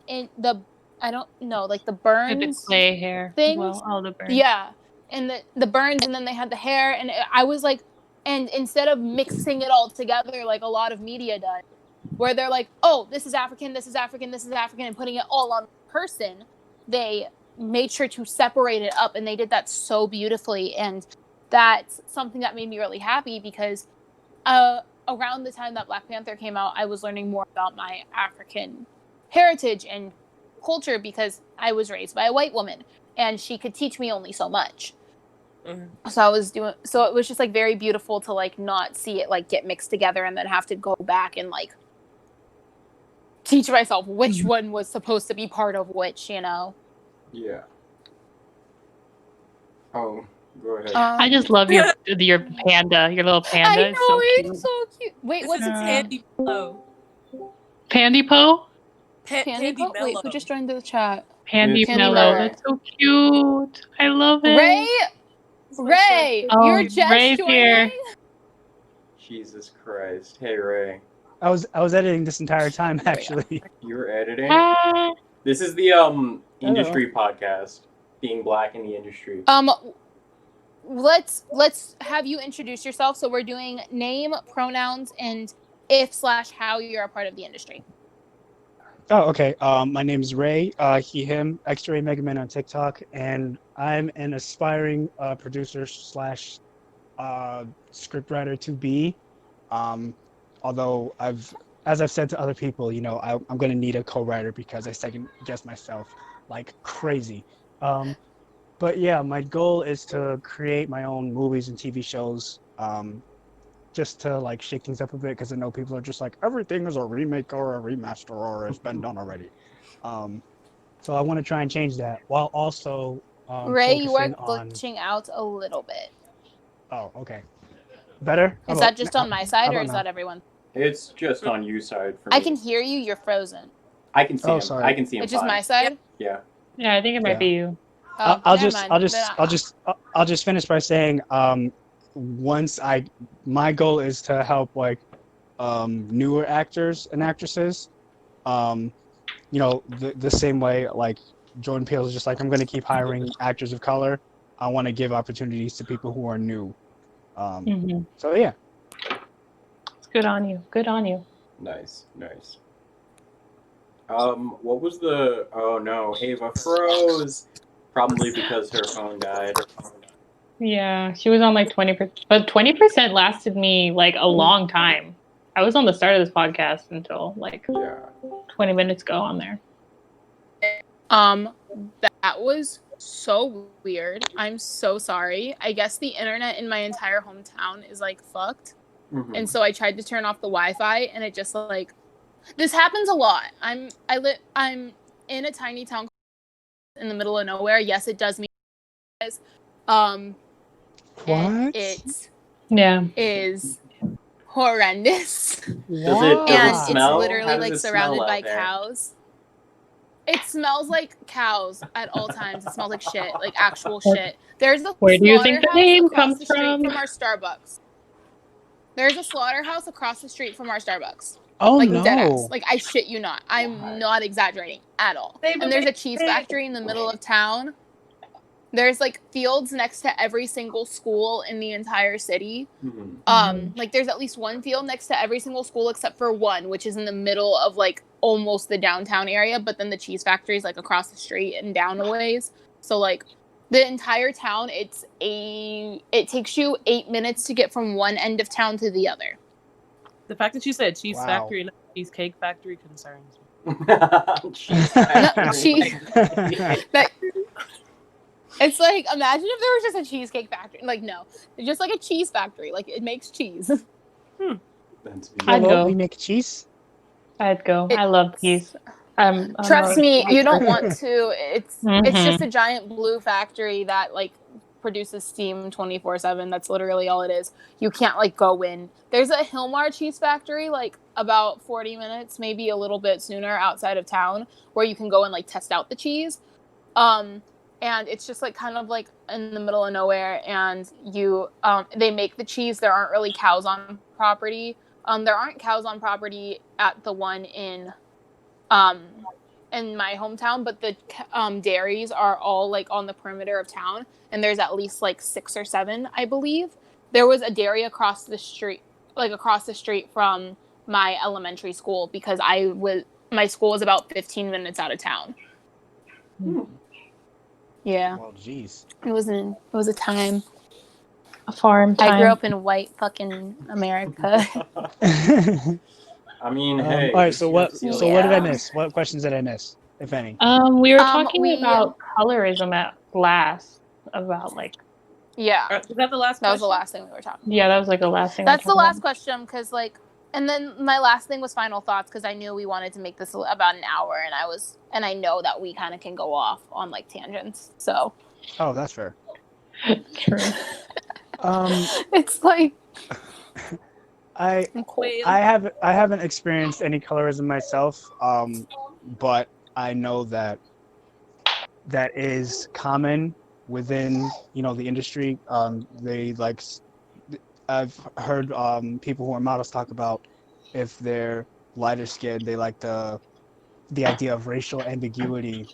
in the I don't know, like the The burns clay hair. things. Well, all the burns. Yeah. And the burns, and then they had the hair, and I was like, and instead of mixing it all together like a lot of media does, where they're like, oh, this is African, this is African, this is African, and putting it all on the person, they made sure to separate it up, and they did that so beautifully. And that's something that made me really happy because around the time that Black Panther came out, I was learning more about my African heritage and culture because I was raised by a white woman and she could teach me only so much. So it was just like very beautiful to like not see it like get mixed together and then have to go back and like teach myself which one was supposed to be part of which. Yeah. Oh, go ahead. I just love your panda, your little panda. I know, it's so cute. Wait, what's its name? Pandy Mellow. Pandy Po? Pandy Po? Wait, who just joined the chat? Pandy It's Pandy Mellow. Mellow. That's so cute. I love it. Ray, Oh, you're just Ray's joining. here. Jesus Christ. Hey Ray. I was editing this entire time actually. You were editing? Ah. This is the industry podcast. Being black in the industry. Let's have you introduce yourself. So we're doing name, pronouns, and if/how you're a part of the industry. Oh, okay. My name is Ray, he, him, X-Ray Mega Man on TikTok, and I'm an aspiring producer slash scriptwriter to be. Although as I've said to other people, I'm going to need a co-writer because I second guess myself like crazy. But yeah, my goal is to create my own movies and TV shows, just to like shake things up a bit because I know people are just like everything is a remake or a remaster or it's been done already. So I want to try and change that while also Ray, you are focusing glitching out a little bit. Oh, okay. Better? Is that just on my side or is now? that everyone? It's just on you side for me. I can hear you. You're frozen. I can see him. sorry. I can see him. It's just fine. my side. Yeah. Yeah, I think it might be you. Oh, I'll never just finish by saying my goal is to help like newer actors and actresses, the same way like Jordan Peele is just like I'm going to keep hiring actors of color. I want to give opportunities to people who are new. So yeah, it's good on you. Good on you. Nice. What was the? Oh no, Ava froze. Probably because her phone died. Yeah, she was on like 20%, but 20% lasted me like a long time. I was on the start of this podcast until like 20 minutes ago on there. That was so weird. I'm so sorry. I guess the internet in my entire hometown is like fucked. Mhm. And so I tried to turn off the Wi-Fi, and it just like this happens a lot. I'm in a tiny town in the middle of nowhere. Yes, it does mean and What? it Yeah. is horrendous. Does it And Why? it's smell? literally How does like it smell surrounded by out there? cows. It smells like cows at all times. It smells like shit, like actual shit. There's a Where do you think the slaughterhouse name across comes the street from? from our Starbucks. There's a slaughterhouse across the street from our Starbucks. Oh Like dead ass. no. Like I shit you not. I'm not exaggerating at all. And there's a cheese factory in the middle of town. There's like fields next to every single school in the entire city. Mhm. Like there's at least one field next to every single school except for one, which is in the middle of like almost the downtown area, but then the cheese factory is like across the street and down a ways. So like the entire town, it takes you 8 minutes to get from one end of town to the other. The fact that you said cheese Wow. factory and not cheesecake factory concerns me. Cheese No, factory. cheese. That, it's like imagine if there was just a cheesecake factory. Like no, it's just like a cheese factory. Like it makes cheese. That's I'd Hello, go. we make cheese. I'd go. I love cheese. Trust me, you don't want to. It's Mhm. just a giant blue factory that like produces steam 24/7. That's literally all it is. You can't like go in. There's a Hilmar cheese factory like about 40 minutes, maybe a little bit sooner outside of town where you can go and like test out the cheese. And it's just like kind of like in the middle of nowhere, and you they make the cheese. There aren't really cows on property. There aren't cows on property at the one in my hometown, but the dairies are all like on the perimeter of town, and there's at least like 6 or 7, I believe. There was a dairy across the street from my elementary school because my school was about 15 minutes out of town. Yeah, Well, jeez. it was a time. A farm time. I grew up in white fucking America. I mean, hey. All right. So what? you have to So what did I Yeah. miss? What questions did I miss, if any? We were talking we- about colorism at last. About like Yeah, Is that the last that was the question? last thing we were talking. yeah, that was like the last thing. That's we were the talking last question because like, and then my last thing was final thoughts because I knew we wanted to make this about an hour, and I know that we kind of can go off on like tangents. So Oh, that's fair. about. True. it's like I haven't experienced any colorism myself, but I know that is common within the industry. They like I've heard people who are models talk about if they're lighter skinned, they like the idea of racial ambiguity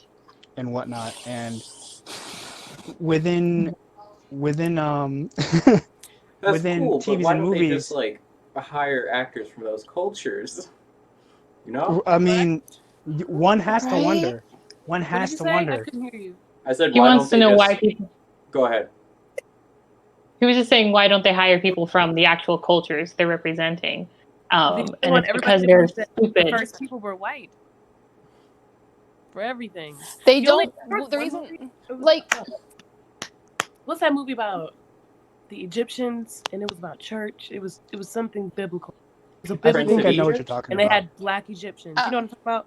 and whatnot, and within That's within cool, but TVs why and don't they movies. just like hire actors from those cultures? You know? I mean, one has to Right? wonder. One What did has you to say? I wonder. couldn't hear you. I said, He why wants don't to they know just why people. go ahead? He was just saying, why don't they hire people from the actual cultures they're representing? Because they And want it's everybody because to they're think that the stupid. first people were white for everything. they You only- don't. there was The one reason, movie- it was- like, what's that movie about? The Egyptians, and it was about church. It was something biblical. It was a I biblical think I of know what Egypt? you're talking and they about. had black Egyptians. You know what I'm talking about?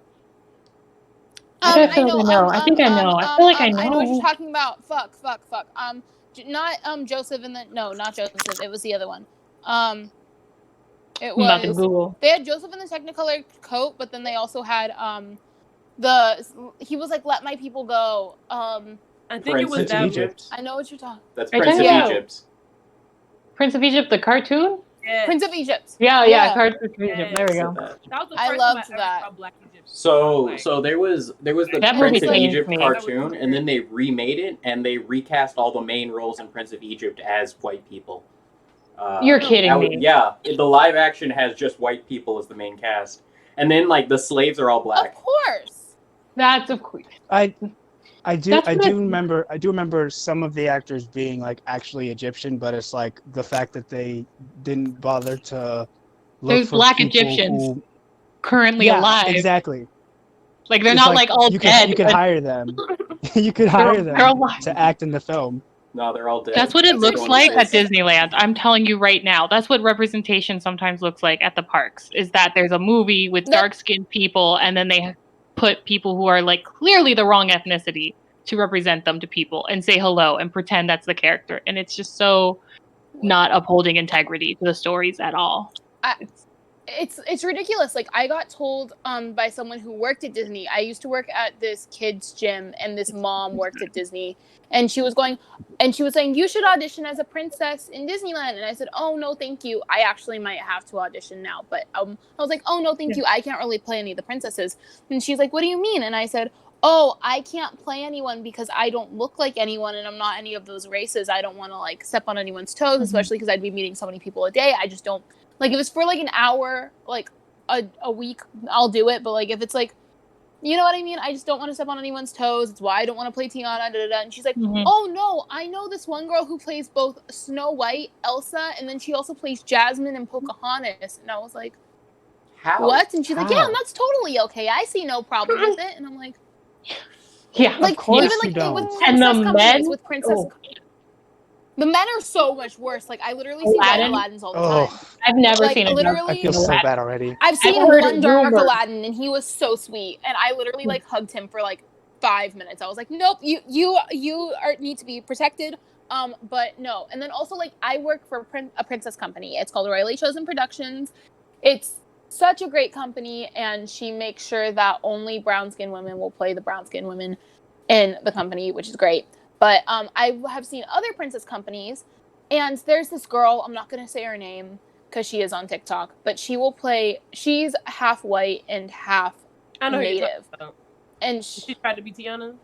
I I definitely know. know. I think I know. I feel like I I know what you're know. talking about. Fuck. Not Joseph and not Joseph. It was the other one. It I'm about to was Google. they had Joseph in the Technicolor coat, but then they also had he was like, "Let my people go." I think it was Prince of that. Egypt. I know what you're talking. That's Are you Prince of talking about- Egypt. Prince of Egypt, the cartoon? Yeah. Prince of Egypt. Yeah, Yeah. Prince of Egypt. There we Said go. that. That was the I first loved time I that. ever saw black Egyptians. So there was the That movie Prince of changed Egypt me. cartoon, and then they remade it and they recast all the main roles in Prince of Egypt as white people. You're kidding me. Yeah, the live action has just white people as the main cast, and then like the slaves are all black. Of course. That's of course. I do That's I what do remember some of the actors being like actually Egyptian, but it's like the fact that they didn't bother to look There's for black people Egyptians who currently yeah, alive. exactly. Like they're It's not like all you dead. could but hire them. You could they're hire them alive. to act in the film. No, they're all dead. That's what it It's looks like at ridiculous. Disneyland. I'm telling you right now. That's what representation sometimes looks like at the parks. Is that there's a movie with That- dark-skinned people, and then they put people who are like clearly the wrong ethnicity to represent them to people and say hello and pretend that's the character. And it's just so not upholding integrity to the stories at all. It's ridiculous. Like, I got told by someone who worked at Disney. I used to work at this kids gym, and this mom worked at Disney, and she was saying, you should audition as a princess in Disneyland. And I said, oh no, thank you. I actually might have to audition now, but I was like, oh no, thank you. I can't really play any of the princesses. And she's like, what do you mean? And I said, oh, I can't play anyone because I don't look like anyone, and I'm not any of those races. I don't want to like step on anyone's toes, especially because I'd be meeting so many people a day. I just don't. Like, if it's for, like, an hour, like, a week, I'll do it. But, like, if it's, like, you know what I mean? I just don't want to step on anyone's toes. It's why I don't want to play Tiana, da-da-da. And she's like, oh, no, I know this one girl who plays both Snow White, Elsa, and then she also plays Jasmine and Pocahontas. And I was like, How? what? And she's like, yeah, How? that's totally okay. I see no problem with it. And I'm like, Yeah, like, of course even, you like, don't. with And princess the companies, men? with princess... Oh. The men are so much worse. Like, I literally see white Aladdin? Aladdins all the time. Oh, I've never Like, seen a dark literally- I feel so Aladdin. bad already. I've seen I've heard one dark rumors. Aladdin, and he was so sweet, and I literally like hugged him for like 5 minutes. I was like, nope, you need to be protected. But no. And then also, like, I work for a princess company. It's called Royally Chosen Productions. It's such a great company, and she makes sure that only brown skinned women will play the brown skinned women in the company, which is great. But I have seen other princess companies, and there's this girl, I'm not gonna say her name because she is on TikTok, but she's half white and half I know who you're native. talking about. And She tried to be Tiana.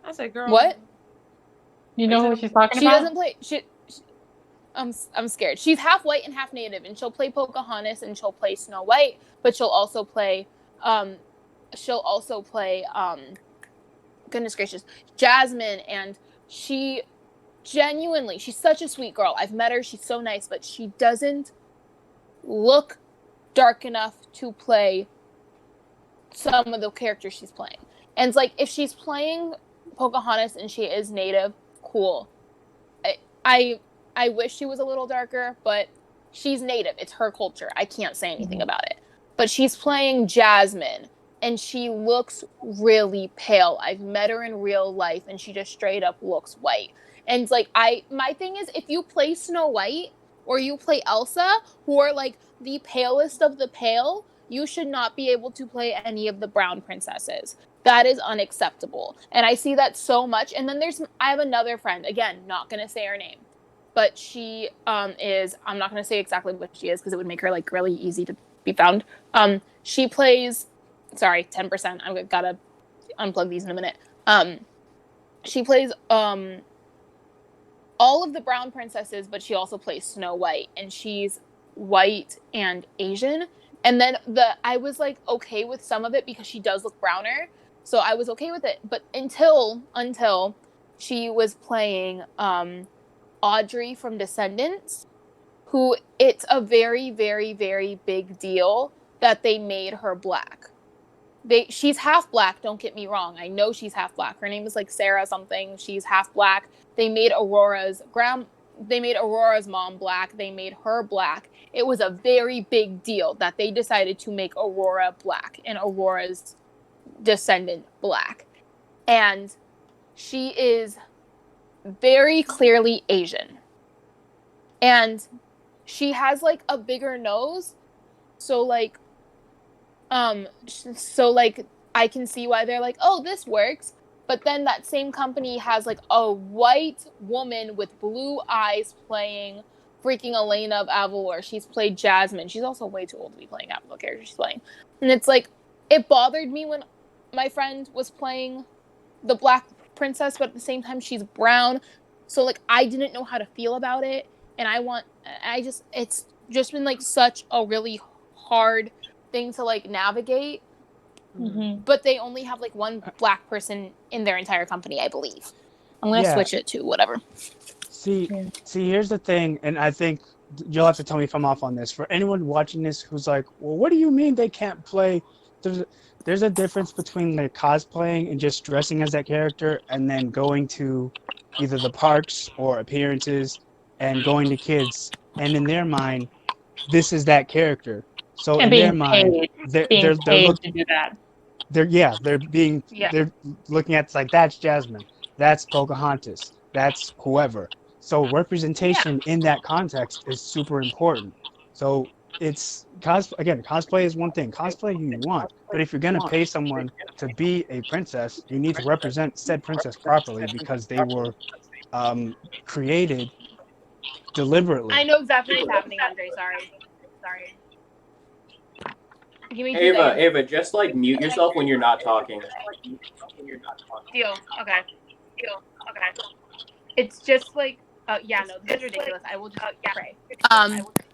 I said, girl. what? You know who she's talking She about? doesn't play. I'm scared. She's half white and half native, and she'll play Pocahontas and she'll play Snow White, but she'll also play goodness gracious, Jasmine. And she's such a sweet girl. I've met her. She's so nice, but she doesn't look dark enough to play some of the characters she's playing. And it's like, if she's playing Pocahontas and she is native, cool. I wish she was a little darker, but she's native. It's her culture. I can't say anything about it. But she's playing Jasmine, and she looks really pale. I've met her in real life, and she just straight up looks white. And it's like, my thing is, if you play Snow White or you play Elsa, who are like the palest of the pale, you should not be able to play any of the brown princesses. That is unacceptable. And I see that so much. And then I have another friend, again, not going to say her name, but she is, I'm not going to say exactly what she is because it would make her like really easy to be found. She plays, sorry, 10%. I've got to unplug these in a minute. She plays all of the brown princesses, but she also plays Snow White, and she's white and Asian. And then I was like okay with some of it because she does look browner, so I was okay with it. But until she was playing Audrey from Descendants, who it's a very, very, very big deal that they made her black. She's half black, don't get me wrong. I know she's half black. Her name is like Sarah something. She's half black. They made Aurora's mom black. They made her black. It was a very big deal that they decided to make Aurora black and Aurora's descendant black. And she is very clearly Asian. And she has like a bigger nose. So like I can see why they're like, oh, this works. But then that same company has like a white woman with blue eyes playing freaking Elena of Avalor. She's played Jasmine. She's also way too old to be playing half of the character she's playing. And it's like, it bothered me when my friend was playing the black princess, but at the same time she's brown. So like, I didn't know how to feel about it. And it's just been like such a really hard thing to like navigate. But they only have like one black person in their entire company, I believe. I'm gonna switch it to whatever. See, here's the thing, and I think you'll have to tell me if I'm off on this. For anyone watching this who's like, well, what do you mean they can't play there's a difference between like cosplaying and just dressing as that character, and then going to either the parks or appearances and going to kids, and in their mind, this is that character. So And in their being mind, paid, they're being they're they're paid look to do that. Yeah. they're looking at, it's like, that's Jasmine, that's Pocahontas, that's whoever. So representation in that context is super important. So it's cosplay is one thing. Cosplay who you want, but if you're gonna pay someone to be a princess, you need to represent said princess properly because they were created I deliberately. know exactly what's happening, Andre. Sorry. Give me 2 seconds. Ava, just like mute yourself when you're not talking. Deal. Okay. It's just like, yeah, no, this is ridiculous. I will just pray.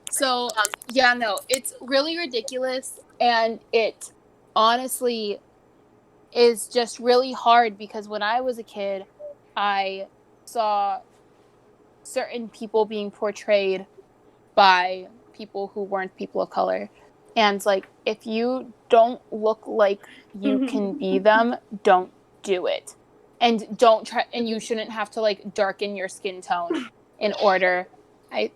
So yeah, no, it's really ridiculous, and it honestly is just really hard because when I was a kid, I saw certain people being portrayed by people who weren't people of color. And like, if you don't look like you can be them, don't do it. And don't try, and you shouldn't have to like darken your skin tone in order, I,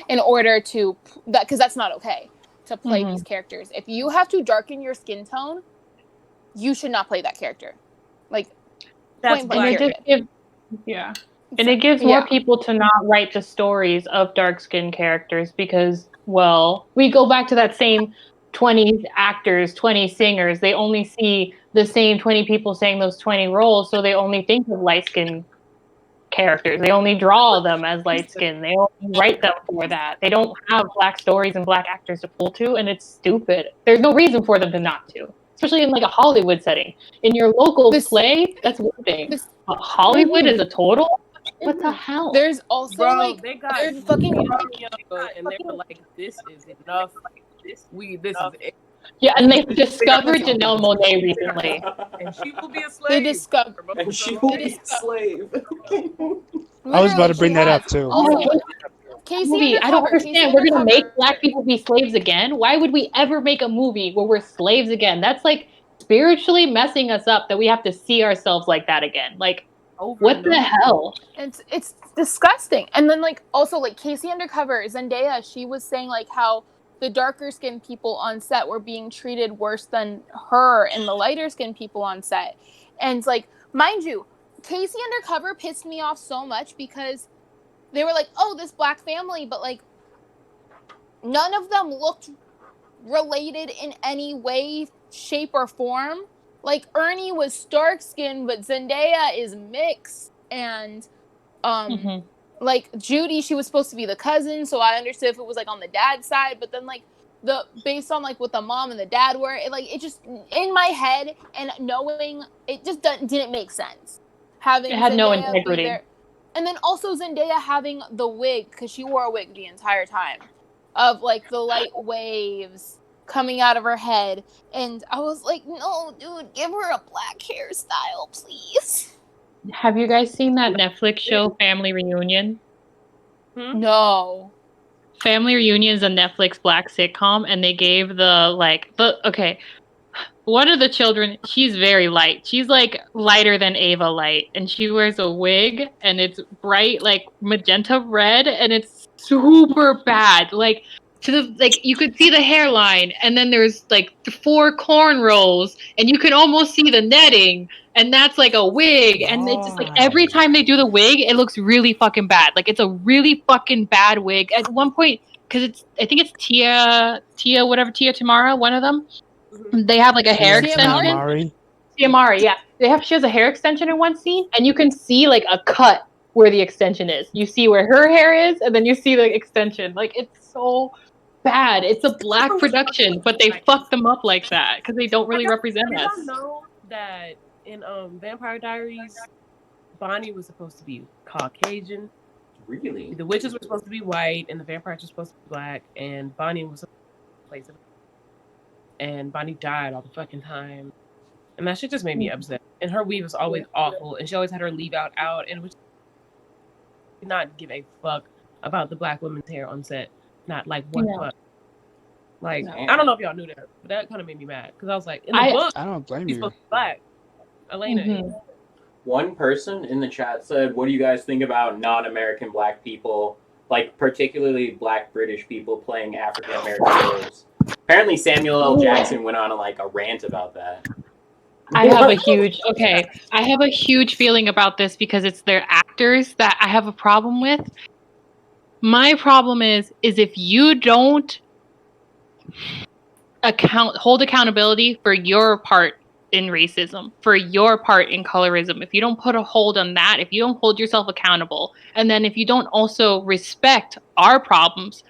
in order to, that, because that's not okay to play these characters. If you have to darken your skin tone, you should not play that character. Like, That's point blank, And it black. just period. yeah. And it gives more Yeah. people to not write the stories of dark skinned characters because, well, we go back to that same 20 actors, 20 singers. They only see the same 20 people saying those 20 roles, so they only think of light skinned characters. They only draw them as light skinned. They only write them for that. They don't have black stories and black actors to pull to, and it's stupid. There's no reason for them to not to, especially in like a Hollywood setting. In your local play, that's one thing. But Hollywood as a total? What the hell? There's also Bro, like, they got there's fucking young and they were like, "This is enough. This is it." Yeah, and they discovered Janelle Monáe recently. And she will be a slave. they discover. And she will be a slave. I was about to Literally, bring she that has. up too. Also, Casey Movie. I don't Undercover. Casey understand. We're gonna make Undercover. black people be slaves again. Why would we ever make a movie where we're slaves again? That's like spiritually messing us up that we have to see ourselves like that again. Like, Over what and the over. hell? It's disgusting. And then like also like Casey Undercover, Zendaya, she was saying like how the darker skinned people on set were being treated worse than her and the lighter skinned people on set. And like, mind you, Casey Undercover pissed me off so much because they were like, oh, this black family, but like none of them looked related in any way, shape, or form. Like Ernie was dark skinned, but Zendaya is mixed. And like Judy, she was supposed to be the cousin, so I understood if it was like on the dad's side, but then like the based on like what the mom and the dad were, it just in my head and knowing it just didn't make sense. Having It had no Zendaya be integrity. there, and then also Zendaya having the wig because she wore a wig the entire time, of like the light waves coming out of her head, and I was like, no, dude, give her a black hairstyle, please. Have you guys seen that Netflix show Family Reunion? No. Family Reunion is a Netflix black sitcom, and they gave one of the children, she's very light. She's like lighter than Ava Light, and she wears a wig, and it's bright like magenta red, and it's super bad. Like you could see the hairline, and then there's like 4 cornrows, and you can almost see the netting, and that's like a wig, and it's just like every time they do the wig, it looks really fucking bad. Like it's a really fucking bad wig. At one point, because I think it's Tia Tamara, one of them. They have like a hair extension. Tiamari, yeah. She has a hair extension in one scene, and you can see like a cut where the extension is. You see where her hair is, and then you see the extension. Like it's so bad. It's a black production, but they fuck them up like that because they don't really represent us. You know that in Vampire Diaries, Bonnie was supposed to be Caucasian. Really? The witches were supposed to be white, and the vampires were supposed to be black, and Bonnie was supposed to place it. And Bonnie died all the fucking time. And that shit just made me upset. And her weave was always awful. And she always had her leave out. And which did not give a fuck about the black woman's hair on set. Not like one fuck. Like, Damn. I don't know if y'all knew that, but that kind of made me mad because I was like, in the I- book, I don't blame he's you. supposed to be black. Elena. Mhm. One person in the chat said, "What do you guys think about non-American black people, like particularly black British people playing African American roles?" Apparently, Samuel L. Jackson went on a rant about that. I have a huge feeling about this because it's their actors that I have a problem with. My problem is if you don't hold accountability for your part in racism, for your part in colorism, if you don't put a hold on that, if you don't hold yourself accountable, and then if you don't also respect our problems,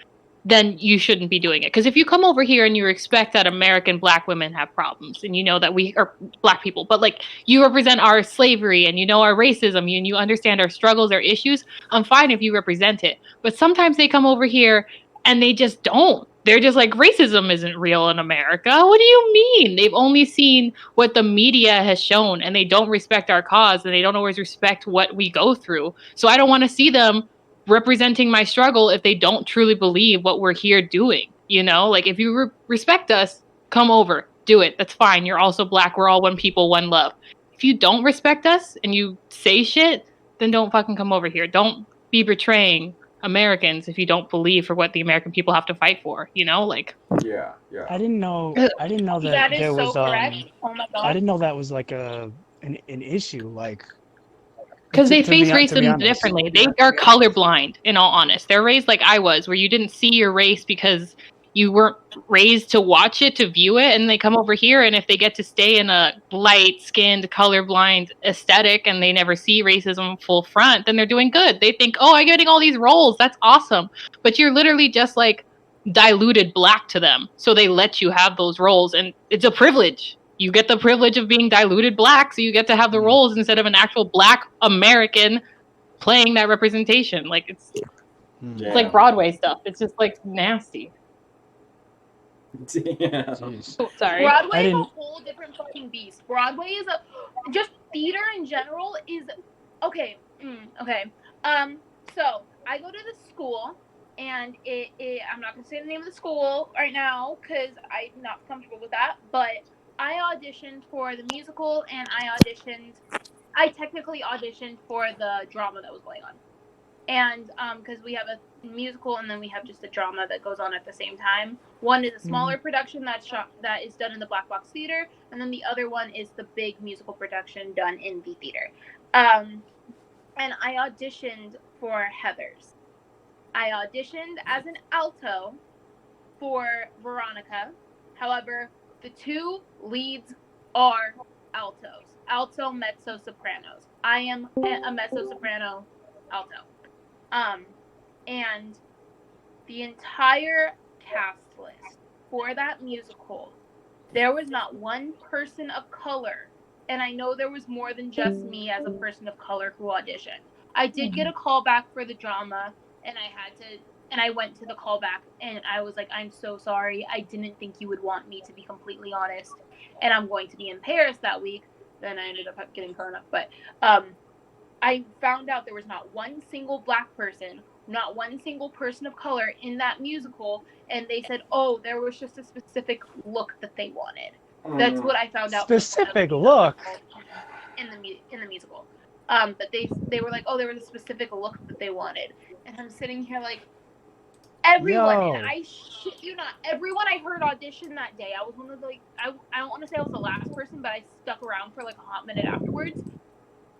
then you shouldn't be doing it. Because if you come over here and you expect that American black women have problems, and you know that we are black people, but like you represent our slavery and you know our racism and you understand our struggles, our issues, I'm fine if you represent it. But sometimes they come over here and they just don't. They're just like, racism isn't real in America. What do you mean? They've only seen what the media has shown and they don't respect our cause and they don't always respect what we go through. So I don't want to see them representing my struggle if they don't truly believe what we're here doing. You know, like if you respect us, come over, do it. That's fine. You're also black. We're all one people, one love. If you don't respect us and you say shit, then don't fucking come over here. Don't be betraying Americans if you don't believe for what the American people have to fight for. You know, like Yeah. I didn't know. I didn't know that That is there so was correct. Oh my I god. didn't know that was like an issue. Like because they to be face to be racism honest. differently. They are colorblind, in all honest. They're raised like I was, where you didn't see your race because you weren't raised to watch it, to view it, and they come over here, and if they get to stay in a light-skinned, colorblind aesthetic, and they never see racism full front, then they're doing good. They think, oh, I'm getting all these roles. That's awesome. But you're literally just like diluted black to them, so they let you have those roles, and it's a privilege. You get the privilege of being diluted black, so you get to have the roles instead of an actual black American playing that representation. Like it's like Broadway stuff. It's just like nasty. Damn. Jeez. Sorry. Broadway I is a didn't. whole different fucking beast. Broadway is a just theater in general is okay. Okay. So I go to the school, and it I'm not gonna say the name of the school right now because I'm not comfortable with that. But I auditioned for the musical, and I technically auditioned for the drama that was going on. And because we have a musical and then we have just a drama that goes on at the same time. One is a smaller production that is done in the Black Box Theater, and then the other one is the big musical production done in the theater. And I auditioned for Heathers. I auditioned as an alto for Veronica. However, the two leads are altos, alto, mezzo, sopranos. I am a mezzo soprano alto. And the entire cast list for that musical, there was not one person of color. And I know there was more than just me as a person of color who auditioned. I did get a call back for the drama, and I went to the callback, and I was like, I'm so sorry. I didn't think you would want me, to be completely honest. And I'm going to be in Paris that week. Then I ended up getting corona. But I found out there was not one single black person, not one single person of color in that musical, and they said, "Oh, there was just a specific look that they wanted." That's what I found out. Specific look in the musical. But they were like, "Oh, there was a specific look that they wanted," and I'm sitting here like, everyone, and I shit you not, everyone I heard audition that day. I was one of the I don't want to say I was the last person, but I stuck around for like a hot minute afterwards.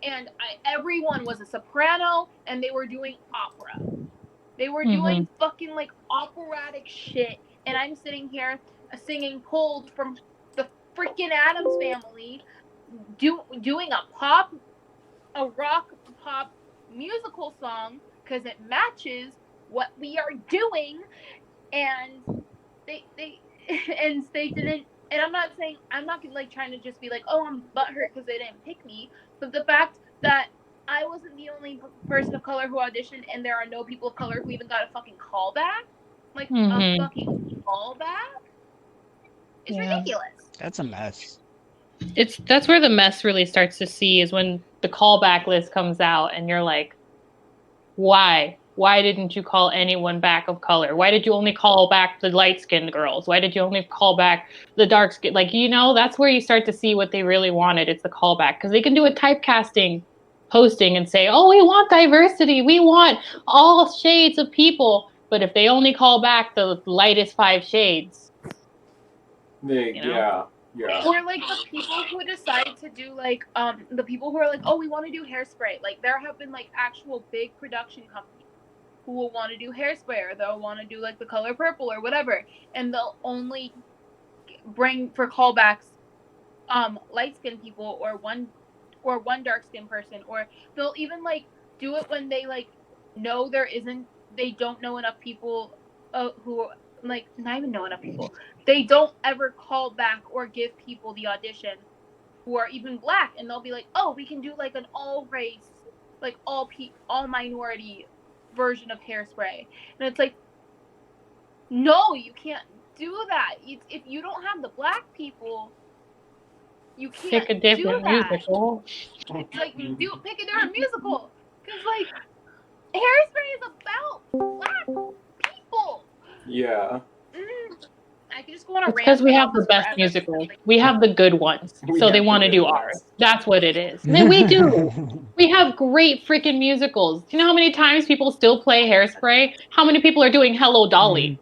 And everyone was a soprano, and they were doing opera. They were doing fucking like operatic shit, and I'm sitting here singing pulled from the freaking Addams Family, doing a rock pop musical song because it matches what we are doing, and they and they didn't. And I'm not like trying to just be like, oh, I'm butthurt because they didn't pick me, but the fact that I wasn't the only person of color who auditioned, and there are no people of color who even got a fucking callback, like a fucking callback, is ridiculous. That's a mess. That's where the mess really starts to see is when the callback list comes out and you're like, why? why didn't you call anyone back of color? Why did you only call back the light-skinned girls? Why did you only call back the dark skin? Like, that's where you start to see what they really wanted. It's the callback, because they can do a typecasting posting and say, oh, we want diversity. We want all shades of people. But if they only call back the lightest 5 shades, Yeah. Or like the people who decide to do like the people who are like, oh, we want to do Hairspray. Like there have been like actual big production companies who will want to do Hairspray, or they'll want to do like The Color Purple or whatever, and they'll only bring for callbacks light skinned people or one dark skinned person, or they'll even like do it when they like know they don't know enough people who like not even know enough people. They don't ever call back or give people the audition who are even black, and they'll be like, oh, we can do like an all race, like all minority version of Hairspray, and it's like, no, you can't do that. If you don't have the black people, you can't pick a different do that. musical. It's like pick a different musical, because like Hairspray is about black people. Yeah. I could just go on a It's rant. because we have about the this best forever. musicals. We have the good ones, so they want to do ours. That's what it is. And we do. We have great freaking musicals. Do you know how many times people still play Hairspray? How many people are doing Hello Dolly?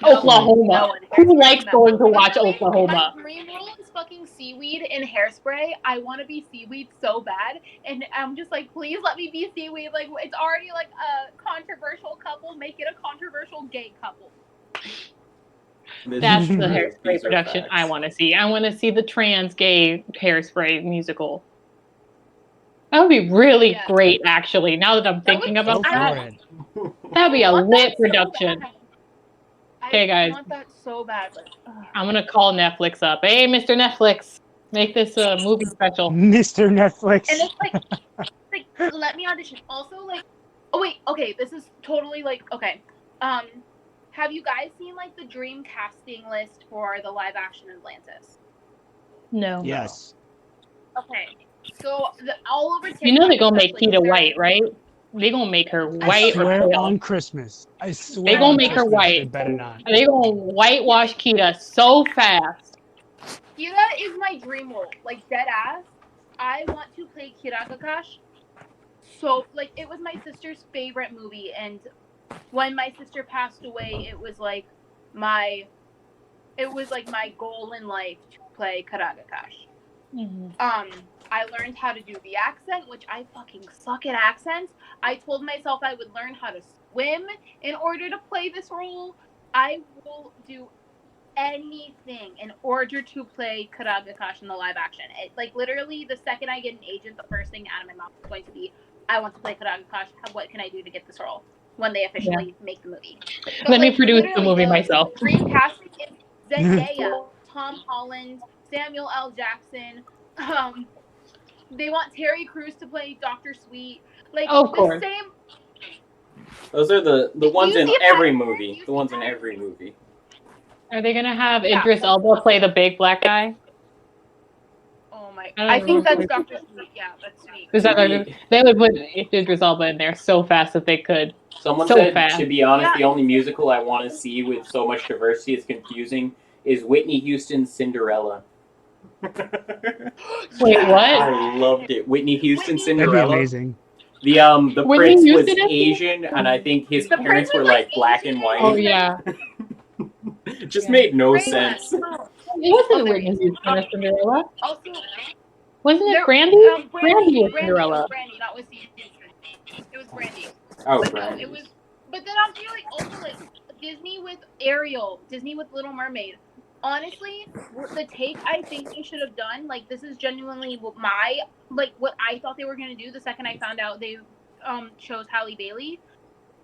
Oklahoma. No one. Who likes going to watch By the way, Oklahoma? my dream role is fucking seaweed in Hairspray. I want to be seaweed so bad, and I'm just like, please let me be seaweed. Like it's already like a controversial couple. Make it a controversial gay couple. That's the Hairspray production I want to see. I want to see the trans gay Hairspray musical. That would be really great, actually. Now that I'm thinking about that, that'd be a lit production. Okay, guys. I want that so bad. I'm gonna call Netflix up. Hey, Mr. Netflix, make this a movie special. Mr. Netflix. And it's like let me audition. Also, like, oh wait, okay, this is totally like okay. Have you guys seen like the dream casting list for the live action Atlantis? No. Yes. Okay, so all over TikTok. You know they're gonna make Keita white, right? They're gonna make her white or pale. On Christmas. I swear. They're gonna make her white. They better not. They're gonna whitewash Keita so fast. Keita is my dream role, like dead ass. I want to play Kiragakash. So like it was my sister's favorite movie, and when my sister passed away, it was like my goal in life to play Karagakash. Mm-hmm. I learned how to do the accent, which I fucking suck at accents. I told myself I would learn how to swim in order to play this role. I will do anything in order to play Karagakash in the live action. Like literally, the second I get an agent, the first thing out of my mouth is going to be, "I want to play Karagakash. What can I do to get this role?" When they officially make the movie. But, let me produce the movie myself. Dream casting is Zendaya, Tom Holland, Samuel L. Jackson. They want Terry Crews to play Dr. Sweet. Like of course. The same. Those are the ones in every movie. The ones in every movie. Are they gonna have Idris Elba play the big black guy? Oh my! I think that's Dr. Sweet. Yeah, that's Sweet. They would put Idris Elba in there so fast that they could. Someone said, to be honest, the only musical I want to see with so much diversity is confusing is Whitney Houston's Cinderella. Wait, what? I loved it. Whitney Houston's Cinderella. That'd be amazing. The prince was Asian, and I think his parents were like black and white. Oh yeah. Just made no sense. It wasn't Whitney Houston as Cinderella. Also, wasn't it Brandy? Brandy was Cinderella. Brandy, not with Houston. It was Brandy. Oh, but Brandy. No, it was. But then I feel like also like Disney with Ariel, Disney with Little Mermaid. Honestly, the take I think they should have done, like this is genuinely what I thought they were gonna do the second I found out they chose Halle Bailey.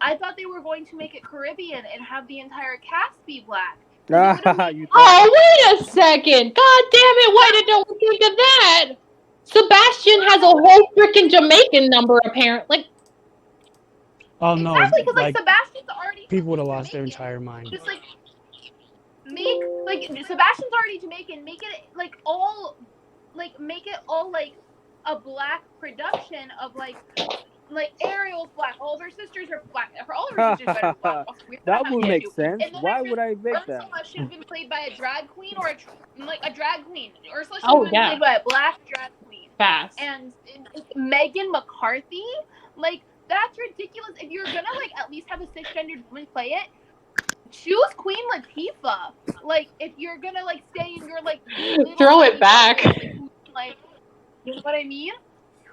I thought they were going to make it Caribbean and have the entire cast be black. Oh, wait a second! God damn it! Why did no one think of that? Sebastian has a whole freaking Jamaican number, apparently. Like, oh no! Exactly, because like Sebastian's already. People would have lost their entire mind. Just like Sebastian's already Jamaican. Make it all like a black production of like like Ariel's black. All of her sisters are black. All of her sisters are black. That would make do. sense. And then Why I would said I make that? Ursula should have been played by a drag queen or a drag queen. Ursula should Oh, have been yeah. played by a black drag queen. Fast. And Megan McCarthy, like that's ridiculous. If you're gonna like at least have a cisgendered woman play it, choose Queen Latifah. Like if you're gonna like stay in your like little Throw it tiny back. bubble, like you know what I mean?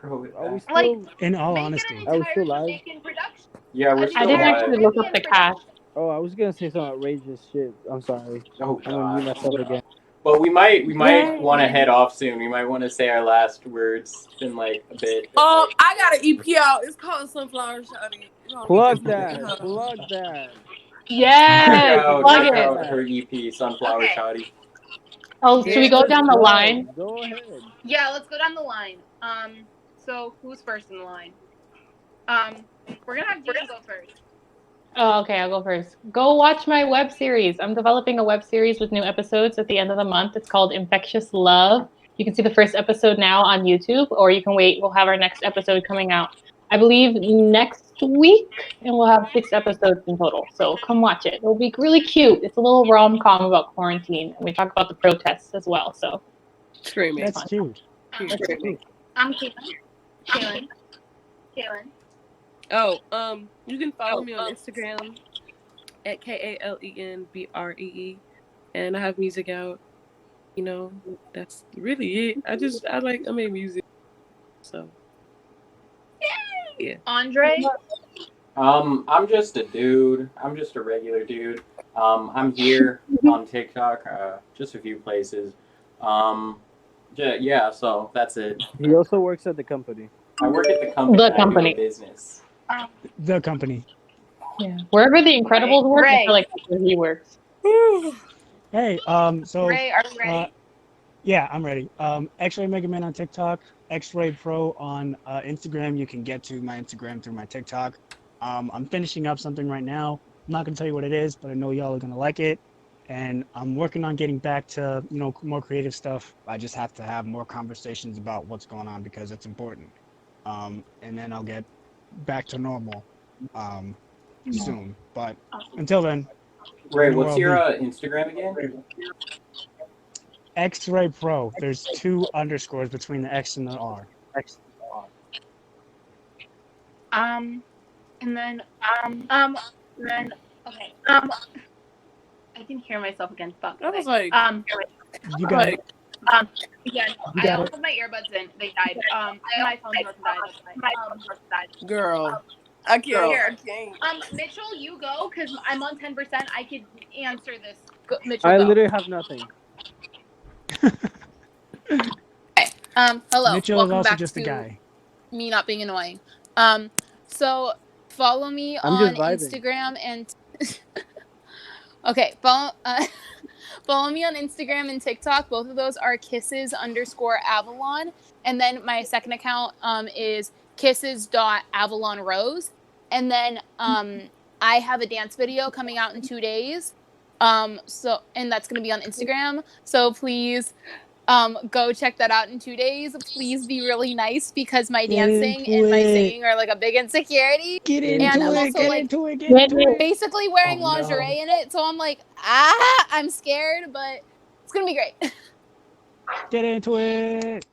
Throw it Are we back. still? Like In all make honesty, it an Are we still entire live? Jamaican production. Yeah, we're An still I didn't entire live. actually look up Caribbean the cast. production. Oh, I was gonna say some outrageous shit. I'm sorry. Oh I'm gonna mute god. myself again. But we might Yay. want to head off soon. We might want to say our last words. It's been like a bit. I got an EP out. It's called Sunflower Shawty. Plug that. Plug that. Yes, plug check it. out her EP, Sunflower Okay. Shawty. Oh, should we go Share down the plug. line? Go ahead. Yeah, let's go down the line. So who's first in the line? We're gonna have Gina go first. Oh, okay, I'll go first. Go watch my web series. I'm developing a web series with new episodes at the end of the month. It's called Infectious Love. You can see the first episode now on YouTube, or you can wait. We'll have our next episode coming out, I believe, next week, and we'll have 6 episodes in total. So come watch it. It'll be really cute. It's a little rom-com about quarantine, and we talk about the protests as well. So Screaming. that's cute. I'm Kaylin. Oh, you can follow me on Instagram at KALENBREE, and I have music out. You know, that's really it. I make music. So, yeah. Andre. I'm just a dude. I'm just a regular dude. I'm here on TikTok, just a few places. Yeah, so that's it. He also works at the company. I work at the company. The I do company. a business. The company. yeah, wherever the Incredibles work, I Ray. feel like that's where he works. Hey, so Ray, are you ready? yeah, I'm ready. X-Ray Mega Man on TikTok, X-Ray Pro on Instagram. You can get to my Instagram through my TikTok. I'm finishing up something right now. I'm not gonna tell you what it is, but I know y'all are gonna like it. And I'm working on getting back to more creative stuff. I just have to have more conversations about what's going on because it's important. And then I'll get back to normal soon. But until then, Ray, the what's world your be? Instagram again? X-Ray Pro. There's 2 underscores between the X and the R. And then okay. I can hear myself again. Fuck. I was Okay. like, You got it. Again, You I got also put my earbuds in. They died. My phone died. girl, I can't. Here. I can't. Mitchell, you go because I'm on 10%. I could answer this. Mitchell, I go. literally have nothing. Hello. Mitchell Welcome is also back just to a guy. me not being annoying. So follow me I'm on just vibing. Instagram and okay, follow me on Instagram and TikTok. Both of those are kisses_Avalon. And then my second account is kisses.avalonrose. And then I have a dance video coming out in 2 days. And that's gonna be on Instagram. So please go check that out in 2 days. Please be really nice because my dancing and my singing are like a big insecurity. Get And into I'm it. also Get like into it. Get into it. basically wearing Oh, no. lingerie in it. So I'm like, I'm scared, but it's gonna be great. Get into it.